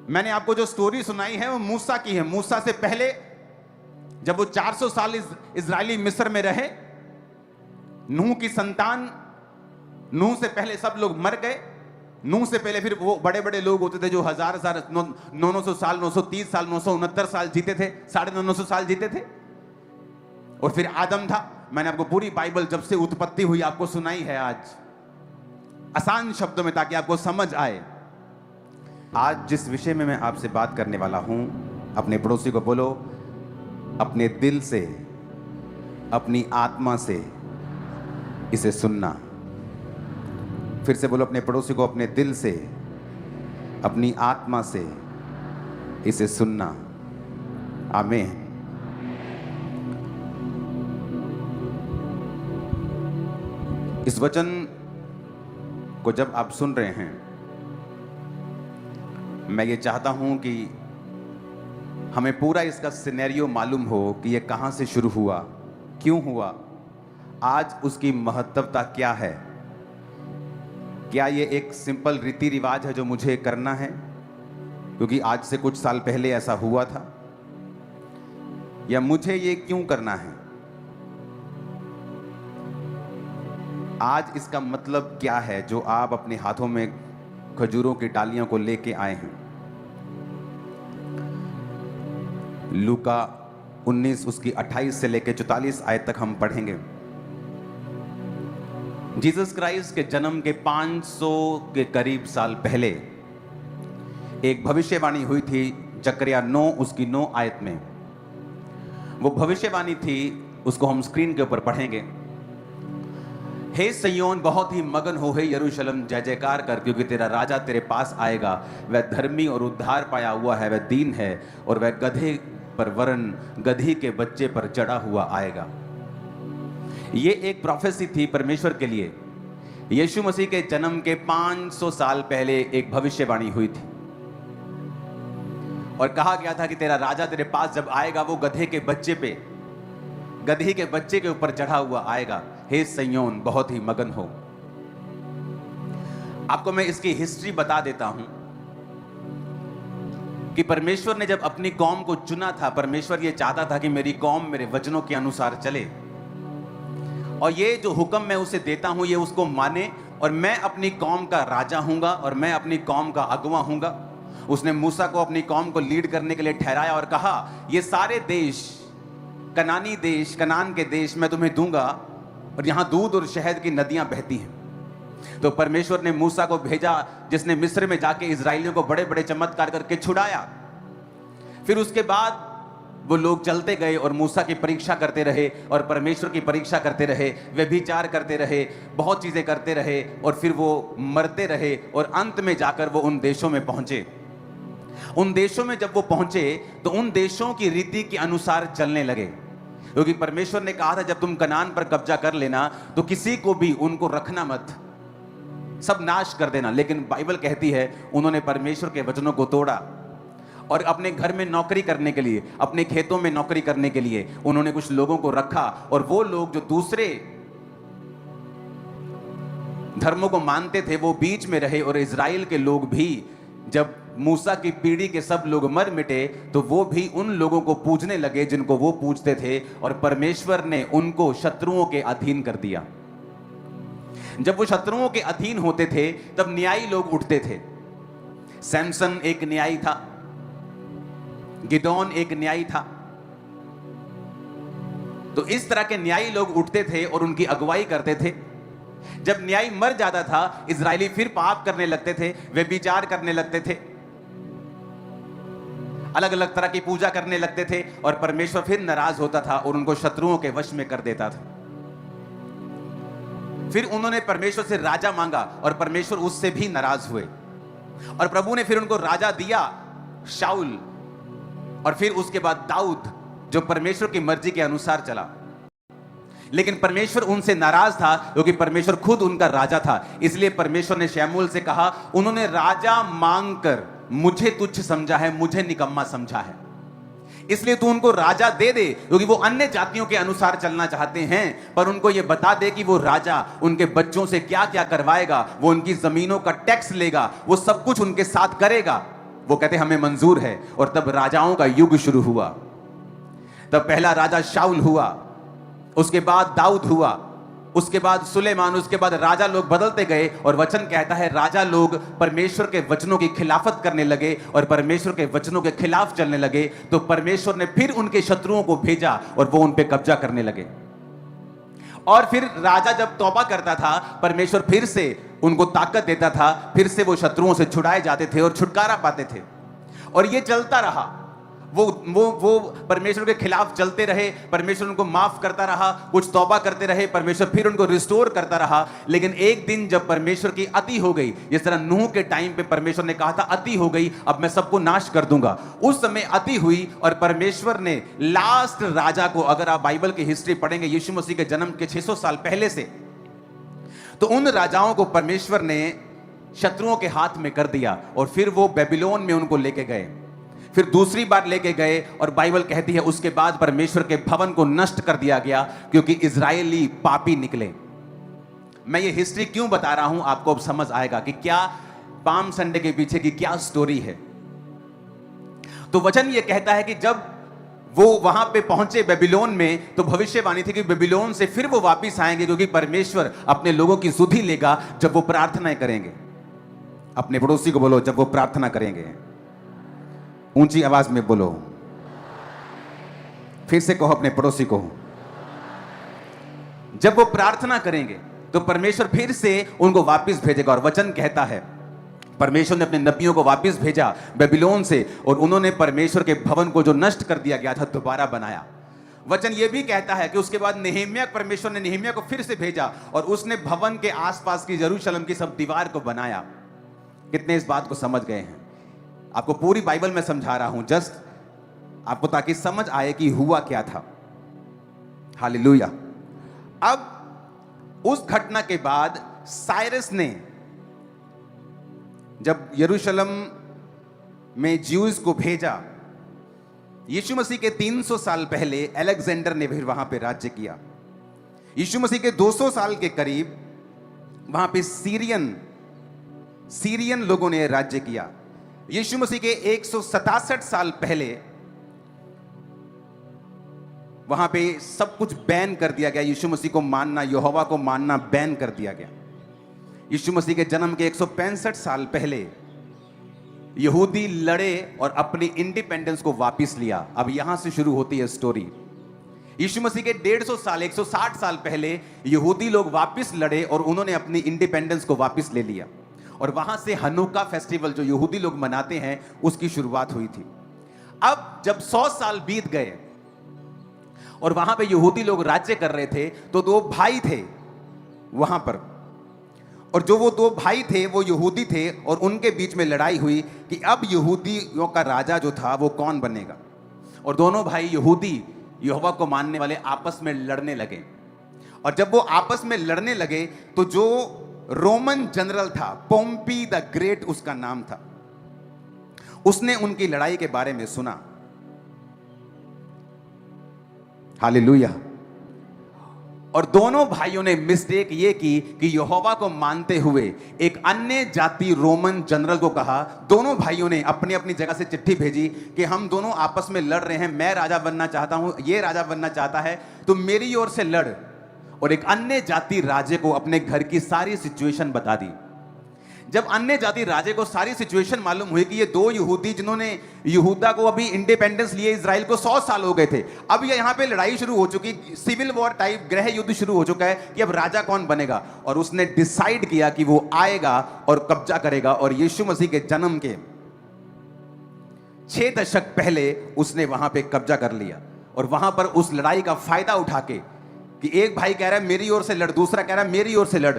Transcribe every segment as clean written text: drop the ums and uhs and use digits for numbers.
मैंने आपको जो स्टोरी सुनाई है वो मूसा की है। मूसा से पहले जब वो 400 साल इजरायली मिस्र में रहे, नूह की संतान, नूह से पहले सब लोग मर गए। नूह से पहले फिर वो बड़े बड़े लोग होते थे जो हजार हजार 900 साल, 930 साल, 969 साल जीते थे, 950 साल जीते थे। और फिर आदम था। मैंने आपको पूरी बाइबल जब से उत्पत्ति हुई आपको सुनाई है आज आसान शब्दों में, ताकि आपको समझ आए। आज जिस विषय में मैं आपसे बात करने वाला हूं, अपने पड़ोसी को बोलो, अपने दिल से, अपनी आत्मा से इसे सुनना। फिर से बोलो अपने पड़ोसी को, अपने दिल से, अपनी आत्मा से इसे सुनना। आमीन। इस वचन को जब आप सुन रहे हैं, मैं ये चाहता हूं कि हमें पूरा इसका सिनेरियो मालूम हो कि ये कहां से शुरू हुआ, क्यों हुआ, आज उसकी महत्वता क्या है। क्या ये एक सिंपल रीति रिवाज है जो मुझे करना है क्योंकि आज से कुछ साल पहले ऐसा हुआ था, या मुझे ये क्यों करना है, आज इसका मतलब क्या है जो आप अपने हाथों में खजूरों की डालियों को लेके आए हैं। लूका 19 उसकी 28 से लेकर 44 आयत तक हम पढ़ेंगे। जीसस क्राइस्ट के जन्म के 500 के करीब साल पहले एक भविष्यवाणी हुई थी जकरिया 9 उसकी 9 आयत में। वो भविष्यवाणी थी, उसको हम स्क्रीन के ऊपर पढ़ेंगे। हे सिय्योन, बहुत ही मगन हो, हे यरूशलेम, जय जयकार कर, क्योंकि तेरा राजा तेरे पास आएगा। वह धर्मी और उद्धार पाया हुआ है, वह दीन है, और वह गधे पर वरन गधी के बच्चे पर चढ़ा हुआ आएगा। ये एक प्रोफेसी थी परमेश्वर के लिए। यीशु मसीह के जन्म के 500 साल पहले एक भविष्यवाणी हुई थी और कहा गया था कि तेरा राजा तेरे पास जब आएगा वो गधे के बच्चे के ऊपर चढ़ा हुआ आएगा। हे सिय्योन, बहुत ही मगन हो। आपको मैं इसकी हिस्ट्री बता देता हूं कि परमेश्वर ने जब अपनी कौम को चुना था, परमेश्वर ये चाहता था कि मेरी कौम मेरे वचनों के अनुसार चले, और ये जो हुक्म मैं उसे देता हूं ये उसको माने, और मैं अपनी कौम का राजा हूंगा और मैं अपनी कौम का अगुवा हूंगा। उसने मूसा को अपनी कौम को लीड करने के लिए ठहराया और कहा, ये सारे देश, कनानी देश, कनान के देश मैं तुम्हें दूंगा, और यहां दूध और शहद की नदियां बहती हैं। तो परमेश्वर ने मूसा को भेजा, जिसने मिस्र में जाके इजराइलियों को बड़े बड़े चमत्कार करके छुड़ाया। फिर उसके बाद वो लोग चलते गए और मूसा की परीक्षा करते रहे और परमेश्वर की परीक्षा करते रहे, व्यभिचार करते रहे, बहुत चीजें करते रहे, और फिर वो मरते रहे, और अंत में जाकर वो उन देशों में पहुंचे। उन देशों में जब वो पहुंचे तो उन देशों की रीति के अनुसार चलने लगे, क्योंकि परमेश्वर ने कहा था जब तुम कनान पर कब्जा कर लेना तो किसी को भी उनको रखना मत, सब नाश कर देना। लेकिन बाइबल कहती है उन्होंने परमेश्वर के वचनों को तोड़ा, और अपने घर में नौकरी करने के लिए, अपने खेतों में नौकरी करने के लिए उन्होंने कुछ लोगों को रखा, और वो लोग जो दूसरे धर्मों को मानते थे वो बीच में रहे। और इजराइल के लोग भी, जब मूसा की पीढ़ी के सब लोग मर मिटे तो वो भी उन लोगों को पूजने लगे जिनको वो पूजते थे, और परमेश्वर ने उनको शत्रुओं के अधीन कर दिया। जब वो शत्रुओं के अधीन होते थे तब न्यायी लोग उठते थे। सैमसन एक न्यायी था, गिदोन एक न्यायी था। तो इस तरह के न्यायी लोग उठते थे और उनकी अगुवाई करते थे। जब न्यायी मर जाता था, इजरायली फिर पाप करने लगते थे, व्यभिचार करने लगते थे, अलग अलग तरह की पूजा करने लगते थे, और परमेश्वर फिर नाराज होता था और उनको शत्रुओं के वश में कर देता था। फिर उन्होंने परमेश्वर से राजा मांगा और परमेश्वर उससे भी नाराज हुए, और प्रभु ने फिर उनको राजा दिया, शाऊल, और फिर उसके बाद दाऊद, जो परमेश्वर की मर्जी के अनुसार चला। लेकिन परमेश्वर उनसे नाराज था क्योंकि परमेश्वर खुद उनका राजा था। इसलिए परमेश्वर ने शमूएल से कहा, उन्होंने राजा मांगकर मुझे तुच्छ समझा है, मुझे निकम्मा समझा है, इसलिए तू उनको राजा दे दे, क्योंकि वो अन्य जातियों के अनुसार चलना चाहते हैं। पर उनको ये बता दे कि वो राजा उनके बच्चों से क्या क्या करवाएगा, वो उनकी जमीनों का टैक्स लेगा, वो सब कुछ उनके साथ करेगा। वो कहते हमें मंजूर है। और तब राजाओं का युग शुरू हुआ। तब पहला राजा शाऊल हुआ, उसके बाद दाऊद हुआ, उसके बाद सुलेमान, उसके बाद राजा लोग बदलते गए। और वचन कहता है राजा लोग परमेश्वर के वचनों की खिलाफत करने लगे और परमेश्वर के वचनों के खिलाफ चलने लगे, तो परमेश्वर ने फिर उनके शत्रुओं को भेजा और वो उन पे कब्जा करने लगे। और फिर राजा जब तौबा करता था, परमेश्वर फिर से उनको ताकत देता था, फिर से वो शत्रुओं से छुड़ाए जाते थे और छुटकारा पाते थे। और ये चलता रहा। वो परमेश्वर के खिलाफ चलते रहे, परमेश्वर उनको माफ करता रहा, कुछ तौबा करते रहे, परमेश्वर फिर उनको रिस्टोर करता रहा। लेकिन एक दिन जब परमेश्वर की अति हो गई, जिस तरह नूह के टाइम पे परमेश्वर ने कहा था अति हो गई, अब मैं सबको नाश कर दूंगा, उस समय अति हुई और परमेश्वर ने लास्ट राजा को, अगर आप बाइबल की हिस्ट्री पढ़ेंगे यीशु मसीह के जन्म के 600 साल पहले से, तो उन राजाओं को परमेश्वर ने शत्रुओं के हाथ में कर दिया और फिर वो बेबीलोन में उनको लेके गए, फिर दूसरी बार लेके गए। और बाइबल कहती है उसके बाद परमेश्वर के भवन को नष्ट कर दिया गया, क्योंकि इजरायली पापी निकले। मैं ये हिस्ट्री क्यों बता रहा हूं, आपको अब समझ आएगा कि क्या पाम संडे के पीछे की क्या स्टोरी है। तो वचन ये कहता है कि जब वो वहां पे पहुंचे बेबीलोन में, तो भविष्यवाणी थी कि बेबीलोन से फिर वो वापिस आएंगे, क्योंकि परमेश्वर अपने लोगों की सुधि लेगा जब वो प्रार्थनाएं करेंगे। अपने पड़ोसी को बोलो, जब वो प्रार्थना करेंगे। ऊंची आवाज में बोलो, फिर से कहो अपने पड़ोसी को, जब वो प्रार्थना करेंगे तो परमेश्वर फिर से उनको वापस भेजेगा। और वचन कहता है परमेश्वर ने अपने नबियों को वापस भेजा बेबीलोन से, और उन्होंने परमेश्वर के भवन को जो नष्ट कर दिया गया था दोबारा बनाया। वचन यह भी कहता है कि उसके बाद नेहेमिया, परमेश्वर ने नेहेमिया को फिर से भेजा और उसने भवन के आसपास की यरूशलेम की सब दीवार को बनाया। कितने इस बात को समझ गए हैं? आपको पूरी बाइबल में समझा रहा हूं, जस्ट आपको ताकि समझ आए कि हुआ क्या था। हालेलुया। अब उस घटना के बाद साइरस ने जब यरूशलेम में ज्यूज को भेजा, यीशु मसीह के 300 साल पहले अलेक्जेंडर ने फिर वहां पे राज्य किया। यीशु मसीह के 200 साल के करीब वहां पे सीरियन लोगों ने राज्य किया। यीशु मसीह के 167 साल पहले वहां पे सब कुछ बैन कर दिया गया। यीशु मसीह को मानना, यहोवा को मानना बैन कर दिया गया। यीशु मसीह के जन्म के 165 साल पहले यहूदी लड़े और अपनी इंडिपेंडेंस को वापस लिया। अब यहां से शुरू होती है स्टोरी। यीशु मसीह के 160 साल पहले यहूदी लोग वापस लड़े और उन्होंने अपनी इंडिपेंडेंस को वापस ले लिया। और वहां से हनुका फेस्टिवल जो यहूदी लोग मनाते हैं उसकी शुरुआत हुई थी। अब जब 100 साल बीत गए और वहां पे यहूदी लोग राज्य कर रहे थे, तो 2 भाई थे वहां पर, और जो वो 2 भाई थे वो यहूदी थे, और उनके बीच में लड़ाई हुई कि अब यहूदियों का राजा जो था वो कौन बनेगा। और दोनों भाई यहूदी यहोवा को मानने वाले आपस में लड़ने लगे। और जब वो आपस में लड़ने लगे तो जो रोमन जनरल था, पोम्पी द ग्रेट उसका नाम था, उसने उनकी लड़ाई के बारे में सुना। हालेलुया। और दोनों भाइयों ने मिस्टेक ये की कि यहोवा को मानते हुए एक अन्य जाति रोमन जनरल को कहा। दोनों भाइयों ने अपनी अपनी जगह से चिट्ठी भेजी कि हम दोनों आपस में लड़ रहे हैं, मैं राजा बनना चाहता हूं, ये राजा बनना चाहता है, तो मेरी ओर से लड़। और एक अन्य जाति राजे को अपने घर की सारी सिचुएशन बता दी। जब अन्य जाति राजे को सारी सिचुएशन मालूम हुई कि ये 2 यहूदी जिन्होंने यहूदा को अभी इंडिपेंडेंस लिए इजराइल को 100 साल हो गए थे, अब ये यहाँ पे लड़ाई शुरू हो चुकी, सिविल वॉर टाइप गृह युद्ध शुरू हो चुका है कि अब राजा कौन बनेगा। और उसने डिसाइड किया कि वो आएगा और कब्जा करेगा। और यीशु मसीह के जन्म के 6 दशक पहले उसने वहां पे कब्जा कर लिया। और वहां पर उस लड़ाई का फायदा उठा के कि एक भाई कह रहा है मेरी ओर से लड़, दूसरा कह रहा है मेरी ओर से लड़,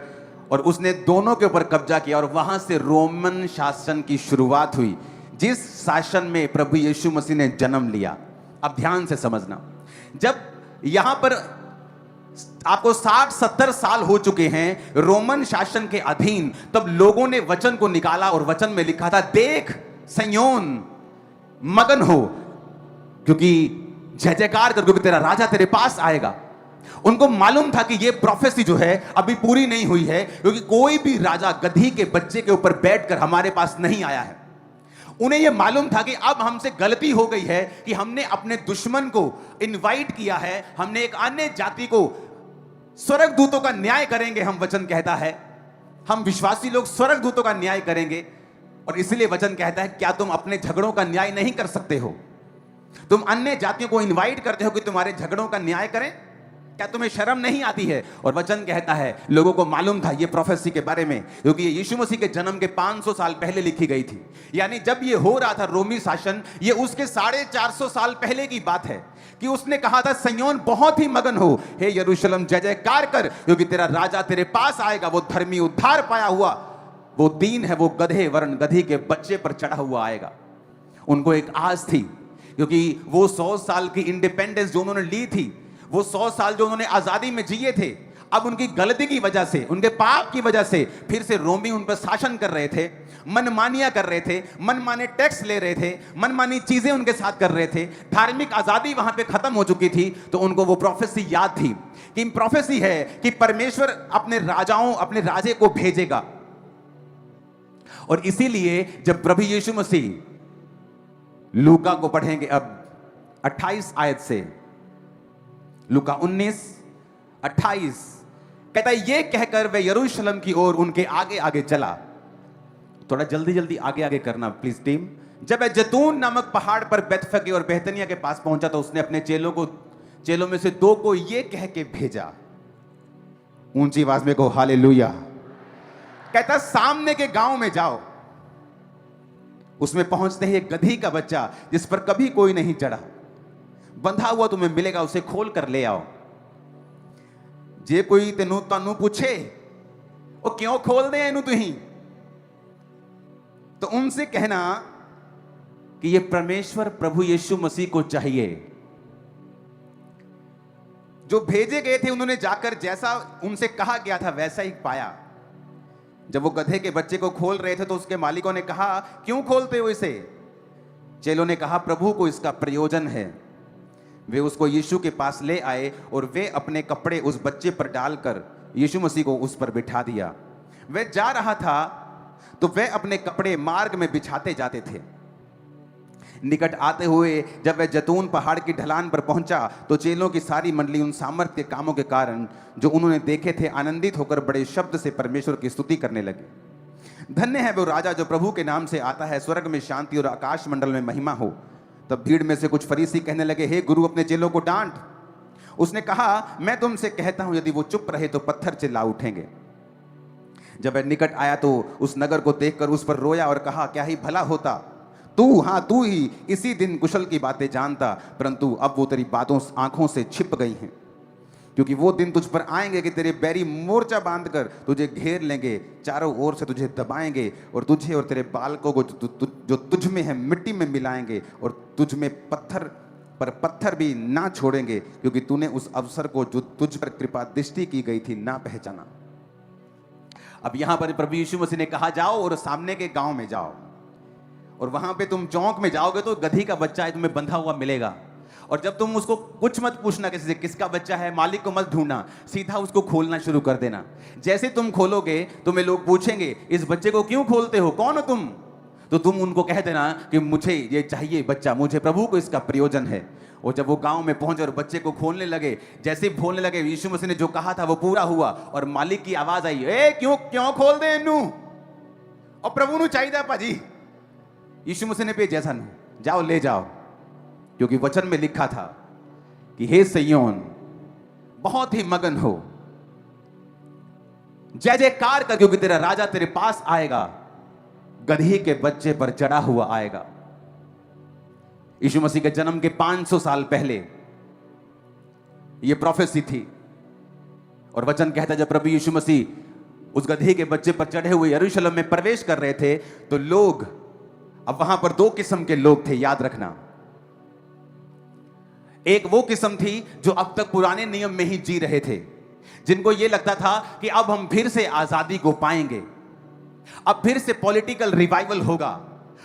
और उसने दोनों के ऊपर कब्जा किया। और वहां से रोमन शासन की शुरुआत हुई, जिस शासन में प्रभु यीशु मसीह ने जन्म लिया। अब ध्यान से समझना, जब यहां पर आपको 60-70 साल हो चुके हैं रोमन शासन के अधीन, तब लोगों ने वचन को निकाला और वचन में लिखा था, देख सिय्योन मगन हो, क्योंकि जय जयकार कर, क्योंकि तेरा राजा तेरे पास आएगा। उनको मालूम था कि ये प्रोफेसी जो है अभी पूरी नहीं हुई है, क्योंकि कोई भी राजा गधी के बच्चे के ऊपर बैठकर हमारे पास नहीं आया है। उन्हें यह मालूम था कि अब हमसे गलती हो गई है कि हमने अपने दुश्मन को इनवाइट किया है, हमने एक अन्य जाति को, स्वर्गदूतों का न्याय करेंगे। हम वचन कहता है हम विश्वासी लोग स्वर्गदूतों का न्याय करेंगे। और इसलिए वचन कहता है क्या तुम अपने झगड़ों का न्याय नहीं कर सकते हो? तुम अन्य जातियों को इनवाइट करते हो कि तुम्हारे झगड़ों का न्याय करें? क्या तुम्हें शर्म नहीं आती है? और वचन कहता है लोगों को मालूम था ये प्रोफेसी के बारे में, क्योंकि ये यीशु मसीह के जन्म के 500 साल पहले लिखी गई थी। यानी जब ये हो रहा था रोमी शासन, ये उसके 450 साल पहले की बात है कि उसने कहा था सिय्योन बहुत ही मगन हो, हे यरूशलेम जय जयकार कर, क्योंकि तेरा राजा तेरे पास आएगा, वो धर्मी उद्धार पाया हुआ, वो दीन है, वो गधे वरन गधी के बच्चे पर चढ़ा हुआ आएगा। उनको एक आस थी, क्योंकि वो 100 साल की इंडिपेंडेंस जो उन्होंने ली थी, वो 100 साल जो उन्होंने आजादी में जिए थे, अब उनकी गलती की वजह से, उनके पाप की वजह से फिर से रोमी उन पर शासन कर रहे थे, मनमानियां कर रहे थे, मनमाने टैक्स ले रहे थे, मनमानी चीजें उनके साथ कर रहे थे, धार्मिक आजादी वहां पे खत्म हो चुकी थी। तो उनको वो प्रोफेसी याद थी कि प्रोफेसी है कि परमेश्वर अपने राजाओं, अपने राजे को भेजेगा। और इसीलिए जब प्रभु यीशु मसीह लूका को पढ़ेंगे अब 28 आयत से, लूका 19:28 कहता है ये कहकर वे यरूशलेम की ओर उनके आगे आगे चला। थोड़ा जल्दी जल्दी आगे आगे करना प्लीज टीम। जब वह जैतून नामक पहाड़ पर बेतफगे और बेतनिया के पास पहुंचा तो उसने अपने चेलों में से 2 को ये कह के भेजा, ऊंची आवाज में कहो हालेलुया। कहता सामने के गांव में जाओ, उसमें पहुंचते ही एक गधी का बच्चा जिस पर कभी कोई नहीं चढ़ा बंधा हुआ तुम्हें मिलेगा, उसे खोल कर ले आओ। जे कोई तेनू तानू पूछे वो क्यों खोल दे इनू तुही, तो उनसे कहना कि ये परमेश्वर प्रभु यीशु मसीह को चाहिए। जो भेजे गए थे उन्होंने जाकर जैसा उनसे कहा गया था वैसा ही पाया। जब वो गधे के बच्चे को खोल रहे थे तो उसके मालिकों ने कहा क्यों खोलते हो इसे? चेलों ने कहा प्रभु को इसका प्रयोजन है। वे उसको यीशु के पास ले आए और वे अपने कपड़े उस बच्चे पर डालकर यीशु मसीह को उस पर बिठा दिया। वह जा रहा था तो वह अपने कपड़े मार्ग में बिछाते जाते थे। निकट आते हुए जब वह जैतून पहाड़ की ढलान पर पहुंचा तो चेलों की सारी मंडली उन सामर्थ के कामों के कारण जो उन्होंने देखे थे आनंदित होकर बड़े शब्द से परमेश्वर की स्तुति करने लगे। धन्य है वो राजा जो प्रभु के नाम से आता है, स्वर्ग में शांति और आकाश मंडल में महिमा हो। तब भीड़ में से कुछ फरीसी कहने लगे, हे गुरु अपने चेलों को डांट। उसने कहा मैं तुमसे कहता हूं यदि वो चुप रहे तो पत्थर चिल्ला उठेंगे। जब वह निकट आया तो उस नगर को देखकर उस पर रोया और कहा क्या ही भला होता तू ही इसी दिन कुशल की बातें जानता, परंतु अब वो तेरी बातों आंखों से छिप गई हैं। क्योंकि वो दिन तुझ पर आएंगे कि तेरे बैरी मोर्चा बांधकर तुझे घेर लेंगे, चारों ओर से तुझे दबाएंगे और तुझे और तेरे बालकों को जो तुझ में है मिट्टी में मिलाएंगे और तुझ में पत्थर भी ना छोड़ेंगे, क्योंकि तूने उस अवसर को जो तुझ पर कृपा दृष्टि की गई थी ना पहचाना। अब यहां पर प्रभु यीशु मसीह ने कहा जाओ और सामने के गांव में जाओ और वहां पे तुम चौक में जाओगे तो गधी का बच्चा है तुम्हें बंधा हुआ मिलेगा। और जब तुम उसको कुछ मत पूछना किसी से किसका बच्चा है, मालिक को मत ढूंढना, सीधा उसको खोलना शुरू कर देना। जैसे तुम खोलोगे तुम्हें लोग पूछेंगे इस बच्चे को क्यों खोलते हो, कौन हो तुम? तो तुम उनको कह देना कि मुझे ये चाहिए बच्चा, मुझे प्रभु को इसका प्रयोजन है। और जब वो गांव में पहुंचे और बच्चे को खोलने लगे, जैसे ही खोलने लगे यीशु मसीह ने जो कहा था वो पूरा हुआ और मालिक की आवाज आई, ए क्यों खोल दे इनू? और प्रभु नु चाहिए भाजी। यीशु मसीह ने पे जैसा नहीं, जाओ ले जाओ, क्योंकि वचन में लिखा था कि हे सिय्योन बहुत ही मगन हो, जय जयकार कर, क्योंकि तेरा राजा तेरे पास आएगा, गधी के बच्चे पर चढ़ा हुआ आएगा। यीशु मसीह के जन्म के 500 साल पहले यह प्रोफेसी थी। और वचन कहता जब प्रभु यीशु मसीह उस गधी के बच्चे पर चढ़े हुए यरूशलेम में प्रवेश कर रहे थे तो लोग, अब वहां पर 2 किस्म के लोग थे, याद रखना। एक वो किस्म थी जो अब तक पुराने नियम में ही जी रहे थे, जिनको यह लगता था कि अब हम फिर से आजादी को पाएंगे, अब फिर से पॉलिटिकल रिवाइवल होगा,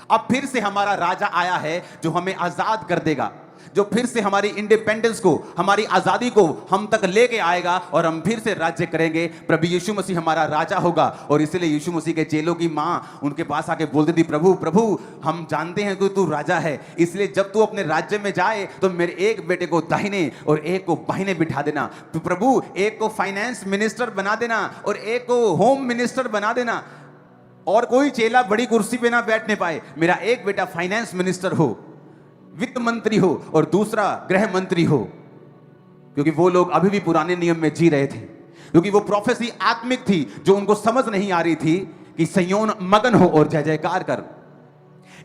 अब फिर से हमारा राजा आया है जो हमें आजाद कर देगा, जो फिर से हमारी इंडिपेंडेंस को, हमारी आजादी को हम तक लेके आएगा और हम फिर से राज्य करेंगे। प्रभु यीशु मसीह हमारा राजा होगा। और इसलिए यीशु मसीह के चेलों की माँ उनके पास आके बोलती थी, प्रभु प्रभु हम जानते हैं कि तू राजा है, इसलिए जब तू अपने राज्य में जाए तो मेरे एक बेटे को दाहिने और एक को बाहिने बिठा देना। तो प्रभु एक को फाइनेंस मिनिस्टर बना देना और एक को होम मिनिस्टर बना देना, और कोई चेला बड़ी कुर्सी पे ना बैठने पाए। मेरा एक बेटा फाइनेंस मिनिस्टर हो, वित्त मंत्री हो, और दूसरा गृह मंत्री हो। क्योंकि वो लोग अभी भी पुराने नियम में जी रहे थे, क्योंकि वो प्रोफेसी आत्मिक थी जो उनको समझ नहीं आ रही थी कि सिय्योन मगन हो और जय जयकार कर।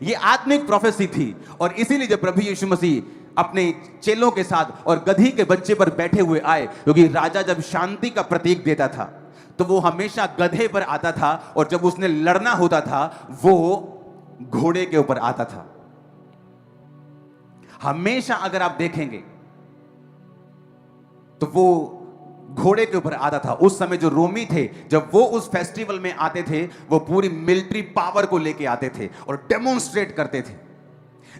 ये आत्मिक प्रोफेसी थी। और इसीलिए जब प्रभु यीशु मसीह अपने चेलों के साथ और गधी के बच्चे पर बैठे हुए आए, क्योंकि राजा जब शांति का प्रतीक देता था तो वो हमेशा गधे पर आता था, और जब उसने लड़ना होता था वो घोड़े के ऊपर आता था। हमेशा अगर आप देखेंगे तो वो घोड़े के ऊपर आता था। उस समय जो रोमी थे, जब वो उस फेस्टिवल में आते थे, वो पूरी मिलिट्री पावर को लेके आते थे और डेमोन्स्ट्रेट करते थे।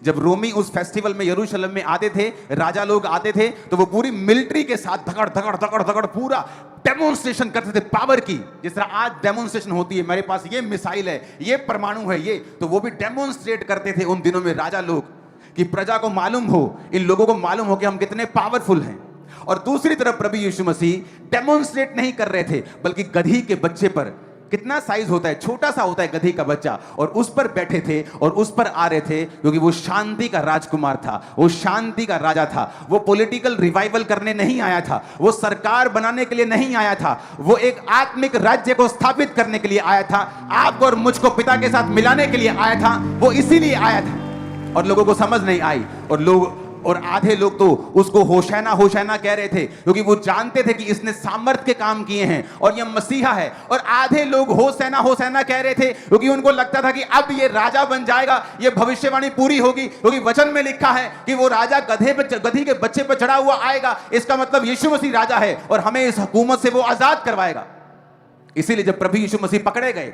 जब रोमी उस फेस्टिवल में यरूशलेम में आते थे, राजा लोग आते थे, तो वो पूरी मिलिट्री के साथ धकड़ धकड़ धकड़ धकड़ पूरा डेमोन्स्ट्रेशन करते थे पावर की। जिस तरह आज डेमोन्स्ट्रेशन होती है, मेरे पास ये मिसाइल है, ये परमाणु है, ये, तो वो भी डेमोन्स्ट्रेट करते थे उन दिनों में राजा लोग, कि प्रजा को मालूम हो, इन लोगों को मालूम हो कि हम कितने पावरफुल हैं। और दूसरी तरफ प्रभु यीशु मसीह डेमोन्स्ट्रेट नहीं कर रहे थे, बल्कि गधी के बच्चे पर, कितना साइज होता है, छोटा सा होता है गधी का बच्चा, और उस पर बैठे थे और उस पर आ रहे थे, क्योंकि वो शांति का राजकुमार था, वो शांति का राजा था। वो पॉलिटिकल रिवाइवल करने नहीं आया था, वो सरकार बनाने के लिए नहीं आया था, वो एक आत्मिक राज्य को स्थापित करने के लिए आया था, आपको और मुझको पिता के साथ मिलाने के लिए आया था। वो इसीलिए आया था। और लोगों को समझ नहीं आई, और आधे लोग तो उसको होशाना होशाना कह रहे थे, क्योंकि वो जानते थे कि इसने सामर्थ के काम किए हैं और ये मसीहा है। और आधे लोग होशाना होशाना कह रहे थे, क्योंकि उनको लगता था कि अब ये राजा बन जाएगा, ये भविष्यवाणी पूरी होगी, क्योंकि वचन में लिखा है कि वो राजा गधी के बच्चे पर चढ़ा हुआ आएगा। इसका मतलब यीशु मसीह राजा है और हमें इस हुकूमत से वो आजाद करवाएगा। इसीलिए जब प्रभु यीशु मसीह पकड़े गए,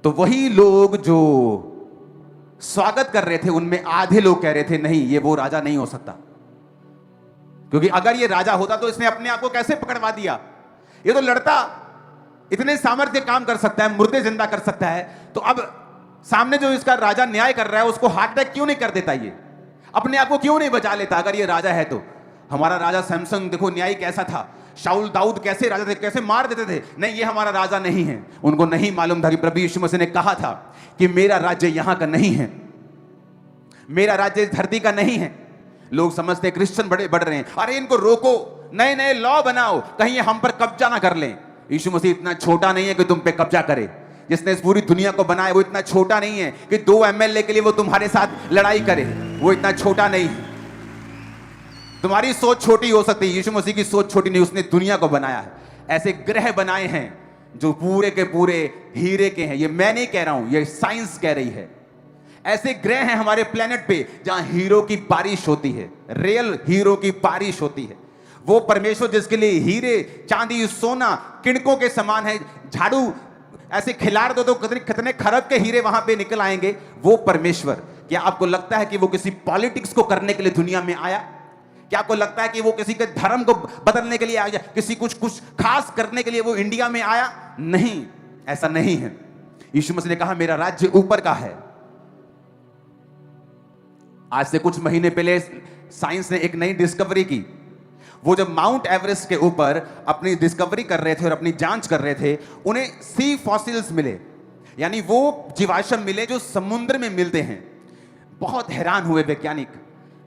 तो वही लोग जो स्वागत कर रहे थे, उनमें आधे लोग कह रहे थे, नहीं, ये वो राजा नहीं हो सकता, क्योंकि अगर ये राजा होता तो इसने अपने आप को कैसे पकड़वा दिया? ये तो लड़ता, इतने सामर्थ्य काम कर सकता है, मुर्दे जिंदा कर सकता है, तो अब सामने जो इसका राजा न्याय कर रहा है उसको हार्ट अटैक क्यों नहीं कर देता? ये अपने आप को क्यों नहीं बचा लेता? अगर ये राजा है तो हमारा राजा सैमसंग देखो न्यायी कैसा था, शाऊल दाऊद कैसे राजा थे, कैसे मार देते थे। नहीं, ये हमारा राजा नहीं है। उनको नहीं मालूम था कि प्रभु यीशु मसीह ने कहा था कि मेरा राज्य यहां का नहीं है, मेरा राज्य इस धरती का नहीं है। लोग समझते क्रिश्चियन बड़े बढ़ रहे हैं, अरे इनको रोको, नए नए लॉ बनाओ, कहीं ये हम पर कब्जा ना कर लें। यीशु मसीह इतना छोटा नहीं है कि तुम पे कब्जा करे। जिसने इस पूरी दुनिया को बनाया वो इतना छोटा नहीं है कि 2 एमएलए के लिए वो तुम्हारे साथ लड़ाई करे। वो इतना छोटा नहीं है। तुम्हारी सोच छोटी हो सकती है, यीशु मसीह की सोच छोटी नहीं। उसने दुनिया को बनाया है, ऐसे ग्रह बनाए हैं जो पूरे के पूरे हीरे के हैं। ये मैं नहीं कह रहा हूं, ये साइंस कह रही है। ऐसे ग्रह हैं हमारे प्लेनेट पे जहां हीरो की बारिश होती है, रियल हीरो की बारिश होती है। वो परमेश्वर जिसके लिए हीरे चांदी सोना किणकों के समान है, झाड़ू ऐसे खिलाड़ दो तो कितने खरब के हीरे वहां पे निकल आएंगे। वो परमेश्वर, क्या आपको लगता है कि वो किसी पॉलिटिक्स को करने के लिए दुनिया में आया? क्या आपको लगता है कि वो किसी के धर्म को बदलने के लिए आया, किसी कुछ खास करने के लिए वो इंडिया में आया? नहीं, ऐसा नहीं है। यीशु मसीह ने कहा मेरा राज्य ऊपर का है। आज से कुछ महीने पहले साइंस ने एक नई डिस्कवरी की। वो जब माउंट एवरेस्ट के ऊपर अपनी डिस्कवरी कर रहे थे और अपनी जांच कर रहे थे, उन्हें सी फॉसिल्स मिले, यानी वो जीवाश्म मिले जो समुद्र में मिलते हैं। बहुत हैरान हुए वैज्ञानिक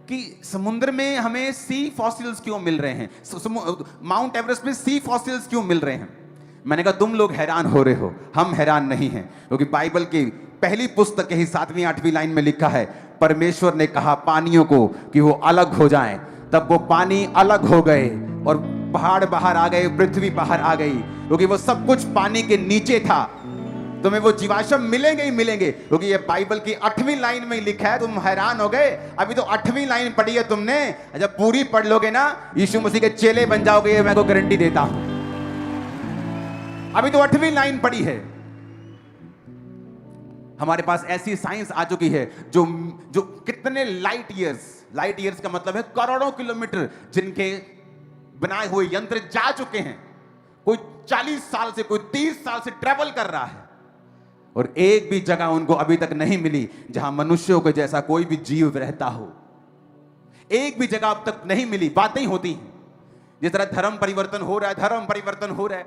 कि समुद्र में हमें सी फॉसिल्स क्यों मिल रहे हैं, माउंट एवरेस्ट में सी फॉसिल्स क्यों मिल रहे हैं। मैंने कहा तुम लोग हैरान हो रहे हो, हम हैरान नहीं हैं, क्योंकि बाइबल की पहली पुस्तक के ही 7वीं 8वीं लाइन में लिखा है, परमेश्वर ने कहा पानियों को कि वो अलग हो जाएं, तब वो पानी अलग हो गए और पहाड़ बाहर आ गए, पृथ्वी बाहर आ गई, क्योंकि वो सब कुछ पानी के नीचे था। तुम्हें वो जीवाश्म मिलेंगे ही मिलेंगे, क्योंकि ये बाइबल की 8वीं लाइन में लिखा है। तुम हैरान हो गए, अभी तो 8वीं लाइन पढ़ी है तुमने, जब पूरी पढ़ लोगे ना यीशु मसीह के चेले बन जाओगे, ये मैं को गारंटी देता हूं। अभी तो 8वीं लाइन पढ़ी है। हमारे पास ऐसी साइंस आ चुकी है जो जो कितने लाइट ईयर्स का मतलब है करोड़ों किलोमीटर, जिनके बनाए हुए यंत्र जा चुके हैं। कोई 40 साल से, कोई 30 साल से ट्रैवल कर रहा है, और एक भी जगह उनको अभी तक नहीं मिली जहां मनुष्यों के जैसा कोई भी जीव रहता हो। एक भी जगह अब तक नहीं मिली। बातें होती हैं जिस तरह धर्म परिवर्तन हो रहा है, धर्म परिवर्तन हो रहा है,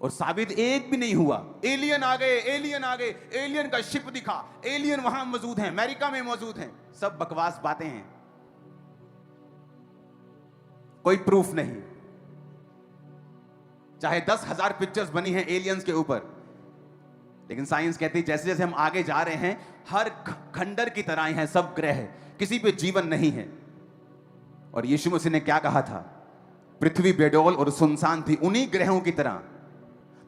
और साबित एक भी नहीं हुआ। एलियन आ गए, एलियन आ गए, एलियन का शिप दिखा, एलियन वहां मौजूद हैं, अमेरिका में मौजूद हैं। सब बकवास बातें हैं, कोई प्रूफ नहीं। चाहे 10,000 पिक्चर्स बनी हैं एलियंस के ऊपर, लेकिन साइंस कहती है जैसे जैसे हम आगे जा रहे हैं, हर खंडर की तरह हैं सब ग्रह, किसी पे जीवन नहीं है। और यीशु मसीह ने क्या कहा था? पृथ्वी बेडौल और सुनसान थी उन्हीं ग्रहों की तरह।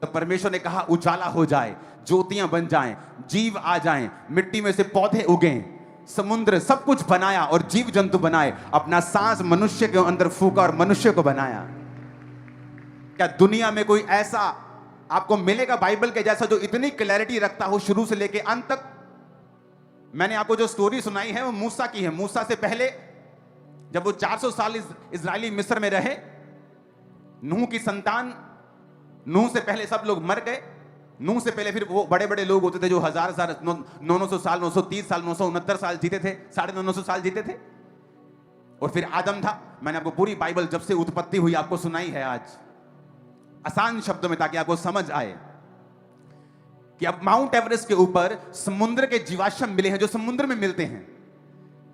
तो परमेश्वर ने कहा उजाला हो जाए, ज्योतियां बन जाएं, जीव आ जाएं, मिट्टी में से पौधे उगें, समुद्र, सब कुछ बनाया और जीव जंतु बनाए। अपना सांस मनुष्य के अंदर फूका और मनुष्य को बनाया। क्या दुनिया में कोई ऐसा आपको मिलेगा बाइबल के जैसा जो इतनी क्लैरिटी रखता हो शुरू से लेके अंत तक? मैंने आपको जो स्टोरी सुनाई है वो मूसा की है। मूसा से पहले जब वो 400 साल इजरायली मिस्र में रहे, नूह की संतान, नूह से पहले सब लोग मर गए। नूह से पहले फिर वो बड़े बड़े लोग होते थे जो 1000 900 साल, 930 साल, 969 साल जीते थे, 950 साल जीते थे। और फिर आदम था। मैंने आपको पूरी बाइबल जब से उत्पत्ति हुई आपको सुनाई है आज आसान शब्दों में, ताकि आपको समझ आए कि अब माउंट एवरेस्ट के ऊपर समुद्र के जीवाश्म मिले हैं जो समुद्र में मिलते हैं।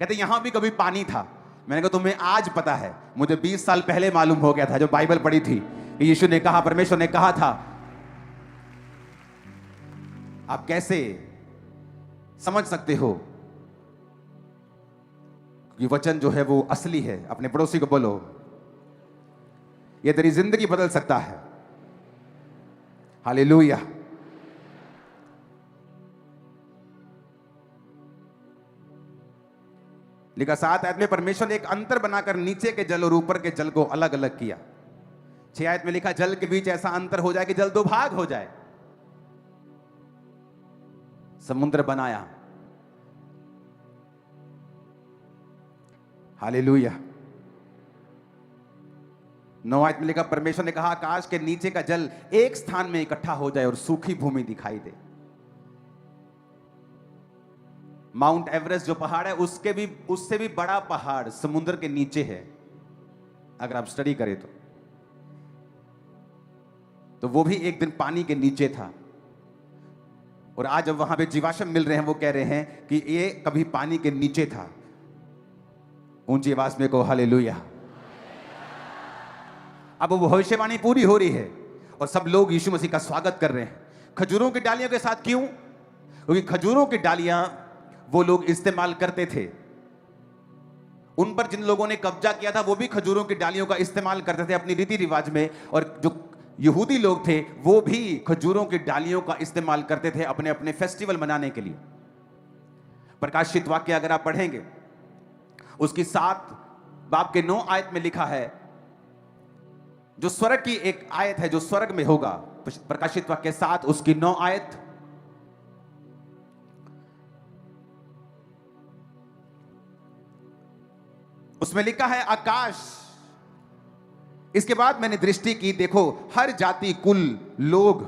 कहते यहां भी कभी पानी था। मैंने कहा तुम्हें आज पता है, मुझे 20 साल पहले मालूम हो गया था, जो बाइबल पढ़ी थी कि यीशु ने कहा, परमेश्वर ने कहा था। आप कैसे समझ सकते हो कि वचन जो है वो असली है? अपने पड़ोसी को बोलो, ये तेरी जिंदगी बदल सकता है। हालेलुया। लिखा 7 आयत में, परमेश्वर ने एक अंतर बनाकर नीचे के जल और ऊपर के जल को अलग अलग किया। 6 आयत में लिखा, जल के बीच ऐसा अंतर हो जाए कि जल 2 भाग हो जाए। समुद्र बनाया। हालेलुया। 9 आयत में लिखा, परमेश्वर ने कहा आकाश के नीचे का जल एक स्थान में इकट्ठा हो जाए और सूखी भूमि दिखाई दे। माउंट एवरेस्ट जो पहाड़ है उससे भी बड़ा पहाड़ समुद्र के नीचे है। अगर आप स्टडी करें तो वो भी एक दिन पानी के नीचे था। और आज जब वहां पे जीवाश्म मिल रहे हैं, वो कह रहे हैं कि ये कभी पानी के नीचे था। ऊंची आवाज में कहो हालेलुया। अब वो भविष्यवाणी पूरी हो रही है और सब लोग यीशु मसीह का स्वागत कर रहे हैं। खजूरों की डालियों के साथ क्यों? क्योंकि खजूरों की डालियां वो लोग इस्तेमाल करते थे। उन पर जिन लोगों ने कब्जा किया था वो भी खजूरों की डालियों का इस्तेमाल करते थे अपनी रीति रिवाज में। और जो यहूदी लोग थे वो भी खजूरों की डालियों का इस्तेमाल करते थे अपने अपने फेस्टिवल मनाने के लिए। प्रकाशित वाक्य अगर आप पढ़ेंगे, उसकी 7 बाब के 9 आयत में लिखा है, जो स्वर्ग की एक आयत है जो स्वर्ग में होगा। प्रकाशित वाक्य 7 उसकी 9 आयत, उसमें लिखा है आकाश। इसके बाद मैंने दृष्टि की, देखो हर जाति, कुल, लोग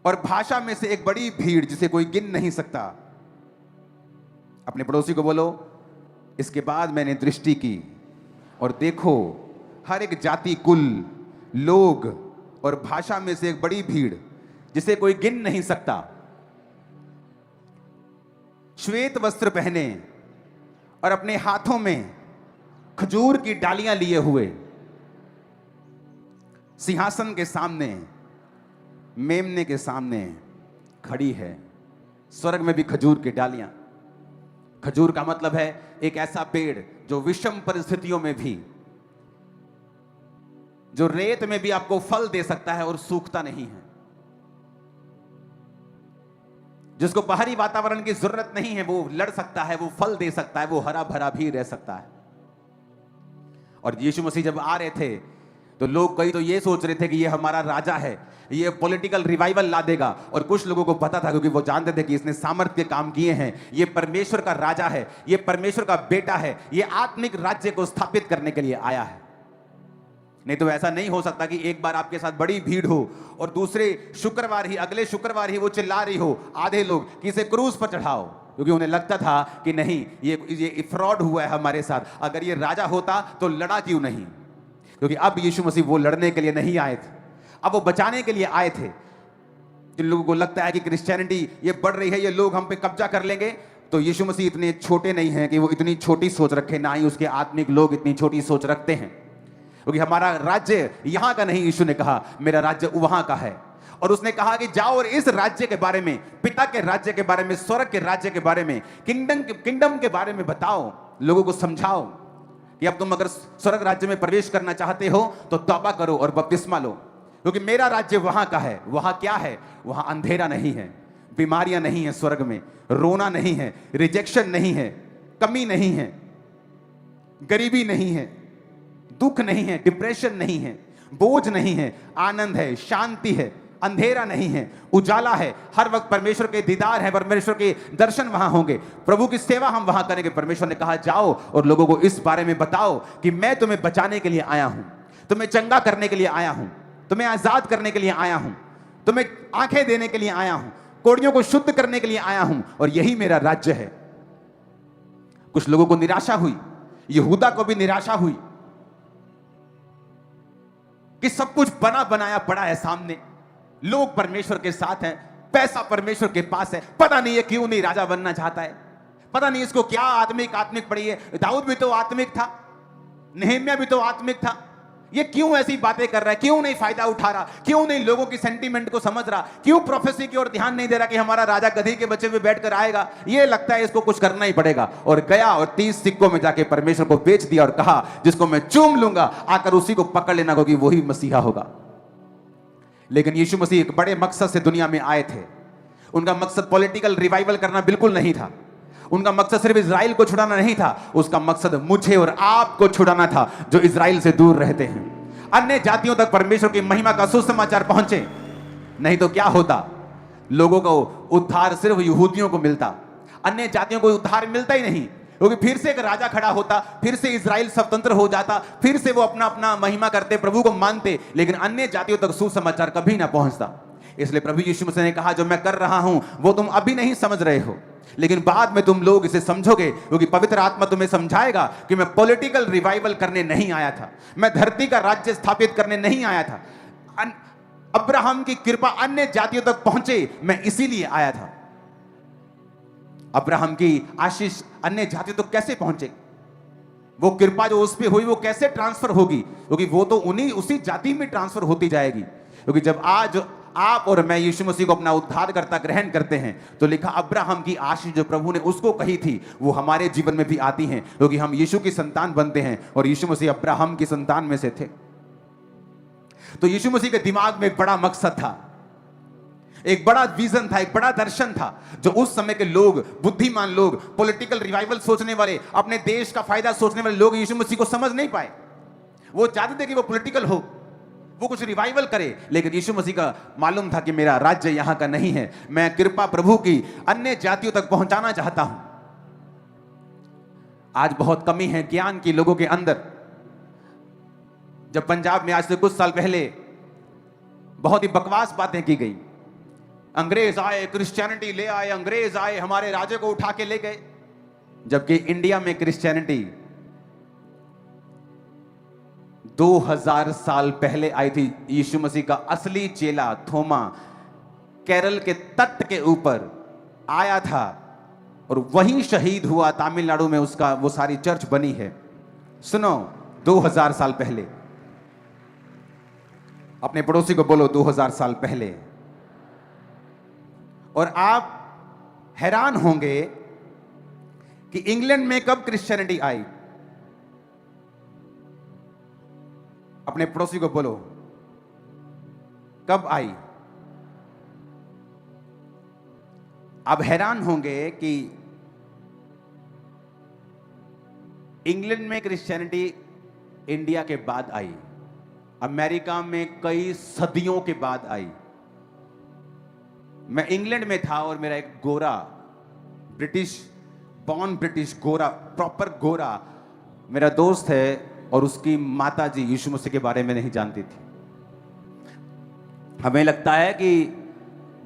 और भाषा में से एक बड़ी भीड़ जिसे कोई गिन नहीं सकता। अपने पड़ोसी को बोलो, इसके बाद मैंने दृष्टि की और देखो हर एक जाति, कुल, लोग और भाषा में से एक बड़ी भीड़ जिसे कोई गिन नहीं सकता, श्वेत वस्त्र पहने और अपने हाथों में खजूर की डालियां लिए हुए सिंहासन के सामने, मेमने के सामने खड़ी है। स्वर्ग में भी खजूर की डालियां। खजूर का मतलब है एक ऐसा पेड़ जो विषम परिस्थितियों में भी, जो रेत में भी आपको फल दे सकता है और सूखता नहीं है, जिसको बाहरी वातावरण की जरूरत नहीं है, वो लड़ सकता है, वो फल दे सकता है, वो हरा भरा भी रह सकता है। और यीशु मसीह जब आ रहे थे तो लोग कई तो ये सोच रहे थे कि ये हमारा राजा है, ये पॉलिटिकल रिवाइवल ला देगा, और कुछ लोगों को पता था क्योंकि वो जानते थे कि इसने सामर्थ्य के काम किए हैं, ये परमेश्वर का राजा है, ये परमेश्वर का बेटा है, ये आत्मिक राज्य को स्थापित करने के लिए आया है। नहीं तो ऐसा नहीं हो सकता कि एक बार आपके साथ बड़ी भीड़ हो और दूसरे शुक्रवार ही, अगले शुक्रवार ही वो चिल्ला रही हो आधे लोग कि इसे क्रूज पर चढ़ाओ, क्योंकि उन्हें लगता था कि नहीं, ये फ्रॉड हुआ है हमारे साथ। अगर ये राजा होता तो लड़ा क्यों नहीं? क्योंकि अब यीशु मसीह वो लड़ने के लिए नहीं आए थे, अब वो बचाने के लिए आए थे। जिन लोगों को लगता है कि क्रिश्चियनिटी ये बढ़ रही है, ये लोग हम पे कब्जा कर लेंगे, तो यीशु मसीह इतने छोटे नहीं हैं कि वो इतनी छोटी सोच रखे, ना ही उसके आत्मिक लोग इतनी छोटी सोच रखते हैं। क्योंकि हमारा राज्य यहां का नहीं, यीशु ने कहा मेरा राज्य वहां का है। और उसने कहा कि जाओ और इस राज्य के बारे में, पिता के राज्य के बारे में, स्वर्ग के राज्य के बारे में, किंगडम के बारे में बताओ, लोगों को समझाओ कि अब तुम अगर स्वर्ग राज्य में प्रवेश करना चाहते हो तो तौबा करो और बपतिस्मा लो, क्योंकि मेरा राज्य वहां का है। वहां क्या है? वहां अंधेरा नहीं है, बीमारियां नहीं है, स्वर्ग में रोना नहीं है, रिजेक्शन नहीं है, कमी नहीं है, गरीबी नहीं है, दुख नहीं है, डिप्रेशन नहीं है, बोझ नहीं है, आनंद है, शांति है, अंधेरा नहीं है, उजाला है। हर वक्त परमेश्वर के दीदार है, परमेश्वर के दर्शन वहां होंगे, प्रभु की सेवा हम वहां करेंगे। परमेश्वर ने कहा जाओ और लोगों को इस बारे में बताओ कि मैं तुम्हें बचाने के लिए आया हूं, तुम्हें चंगा करने के लिए आया हूं, तुम्हें आजाद करने के लिए आया हूं, तुम्हें आंखें देने के लिए आया हूं, कोड़ियों को शुद्ध करने के लिए आया हूं, और यही मेरा राज्य है। कुछ लोगों को निराशा हुई, यहूदा को भी निराशा हुई कि सब कुछ बना बनाया पड़ा है सामने, लोग परमेश्वर के साथ हैं, पैसा परमेश्वर के पास है, पता नहीं है क्यों नहीं राजा बनना चाहता है, पता नहीं इसको क्या आत्मिक पड़ी है। दाऊद भी तो आत्मिक था, नेहम्याह भी तो आत्मिक था, ये क्यों ऐसी बातें कर रहा है, क्यों नहीं फायदा उठा रहा, क्यों नहीं लोगों की सेंटीमेंट को समझ रहा, क्यों प्रोफेसी की ओर ध्यान नहीं दे रहा कि हमारा राजा गधी के बच्चे में बैठकर आएगा, ये लगता है इसको कुछ करना ही पड़ेगा। और गया और 30 सिक्कों में जाके परमेश्वर को बेच दिया और कहा जिसको मैं चूम लूंगा आकर उसी को पकड़ लेना, क्योंकि वही मसीहा होगा। लेकिन यीशु मसीह एक बड़े मकसद से दुनिया में आए थे। उनका मकसद पॉलिटिकल रिवाइवल करना बिल्कुल नहीं था, उनका मकसद सिर्फ इजराइल को छुड़ाना नहीं था, उसका मकसद मुझे और आपको छुड़ाना था जो इजराइल से दूर रहते हैं। अन्य जातियों तक परमेश्वर की महिमा का सुसमाचार पहुंचे, नहीं तो क्या होता, लोगों को उद्धार सिर्फ यहूदियों को मिलता, अन्य जातियों को उद्धार मिलता ही नहीं। क्योंकि फिर से एक राजा खड़ा होता, फिर से इजराइल स्वतंत्र हो जाता, फिर से वो अपना अपना महिमा करते, प्रभु को मानते, लेकिन अन्य जातियों तक सुसमाचार कभी ना पहुंचता। इसलिए प्रभु यीशु मसीह ने कहा जो मैं कर रहा हूं वो तुम अभी नहीं समझ रहे हो, लेकिन बाद में तुम लोग इसे समझोगे, क्योंकि पवित्र आत्मा तुम्हें समझाएगा कि मैं पॉलिटिकल रिवाइवल करने नहीं आया था, मैं धरती का राज्य स्थापित करने नहीं आया था। अब्राहम की कृपा अन्य जातियों तक पहुंचे, मैं इसीलिए आया था। अब्राहम की आशीष अन्य जातियों तक कैसे पहुंचे, वो कृपा जो उस पे हुई वो कैसे ट्रांसफर होगी, क्योंकि वो तो उसी जाति में ट्रांसफर होती जाएगी। क्योंकि जब आज आप और मैं यीशु मसीह को अपना उद्धारकर्ता ग्रहण करते हैं तो लिखा अब्राहम की आशीष जो प्रभु ने उसको कही थी वो हमारे जीवन में भी आती हैं, क्योंकि हम यीशु की संतान बनते हैं और यीशु मसीह अब्राहम की संतान में से थे। तो यीशु मसीह के दिमाग में एक बड़ा मकसद था, एक बड़ा विजन था, एक बड़ा दर्शन था, जो उस समय के लोग, बुद्धिमान लोग, पॉलिटिकल रिवाइवल सोचने वाले, अपने देश का फायदा सोचने वाले लोग यीशु मसीह को समझ नहीं पाए। वो चाहते थे कि वो पॉलिटिकल हो, वो कुछ रिवाइवल करे, लेकिन यीशु मसीह का मालूम था कि मेरा राज्य यहां का नहीं है, मैं कृपा प्रभु की अन्य जातियों तक पहुंचाना चाहता हूं। आज बहुत कमी है ज्ञान की लोगों के अंदर। जब पंजाब में आज से कुछ साल पहले बहुत ही बकवास बातें की गई, अंग्रेज आए, क्रिश्चियनिटी ले आए, अंग्रेज आए, हमारे राजे को उठा के ले गए, जबकि इंडिया में क्रिश्चियनिटी 2000 साल पहले आई थी। यीशु मसीह का असली चेला थोमा केरल के तट के ऊपर आया था और वहीं शहीद हुआ, तमिलनाडु में उसका वो सारी चर्च बनी है। सुनो, 2000 साल पहले। अपने पड़ोसी को बोलो 2000 साल पहले। और आप हैरान होंगे कि इंग्लैंड में कब क्रिश्चियनिटी आई। अपने पड़ोसी को बोलो कब आई। आप हैरान होंगे कि इंग्लैंड में क्रिश्चियनिटी इंडिया के बाद आई, अमेरिका में कई सदियों के बाद आई। मैं इंग्लैंड में था और मेरा एक गोरा ब्रिटिश गोरा, प्रॉपर गोरा मेरा दोस्त है, और उसकी माता जी यीशु मसीह के बारे में नहीं जानती थी। हमें लगता है कि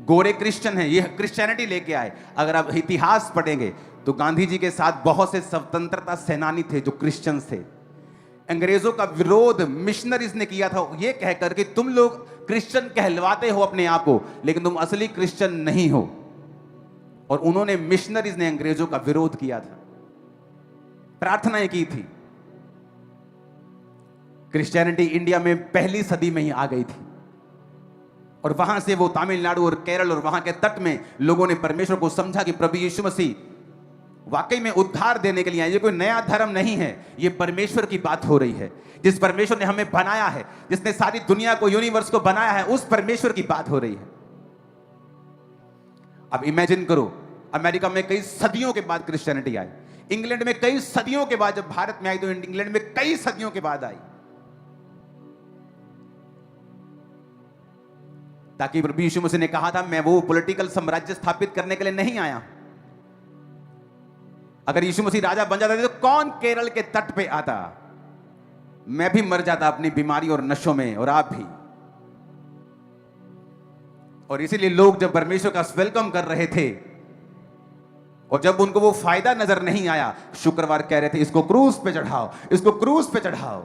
गोरे क्रिश्चियन हैं, ये क्रिश्चियनिटी लेके आए। अगर आप इतिहास पढ़ेंगे तो गांधी जी के साथ बहुत से स्वतंत्रता सेनानी थे जो क्रिश्चियन थे। अंग्रेजों का विरोध मिशनरीज ने किया था, ये कहकर कि तुम लोग क्रिश्चियन कहलवाते हो अपने आप को, लेकिन तुम असली क्रिश्चियन नहीं हो। और उन्होंने, मिशनरीज ने अंग्रेजों का विरोध किया था, प्रार्थनाएं की थी। क्रिश्चियनिटी इंडिया में पहली सदी में ही आ गई थी, और वहां से वो तमिलनाडु और केरल और वहां के तट में लोगों ने परमेश्वर को समझा कि प्रभु यीशु मसीह वाकई में उद्धार देने के लिए आए। ये कोई नया धर्म नहीं है, ये परमेश्वर की बात हो रही है। जिस परमेश्वर ने हमें बनाया है, जिसने सारी दुनिया को, यूनिवर्स को बनाया है, उस परमेश्वर की बात हो रही है। अब इमेजिन करो, अमेरिका में कई सदियों के बाद क्रिश्चियनिटी आई, इंग्लैंड में कई सदियों के बाद, जब भारत में आई तो इंग्लैंड में कई सदियों के बाद आई, ताकि प्रभु यीशु मसीह ने कहा था, मैं वो पॉलिटिकल साम्राज्य स्थापित करने के लिए नहीं आया। अगर यीशु मसीह राजा बन जाता तो कौन केरल के तट पे आता? मैं भी मर जाता अपनी बीमारी और नशों में, और आप भी। और इसीलिए लोग जब परमेश्वर का वेलकम कर रहे थे, और जब उनको वो फायदा नजर नहीं आया, शुक्रवार कह रहे थे इसको क्रूस पे चढ़ाओ, इसको क्रूस पे चढ़ाओ।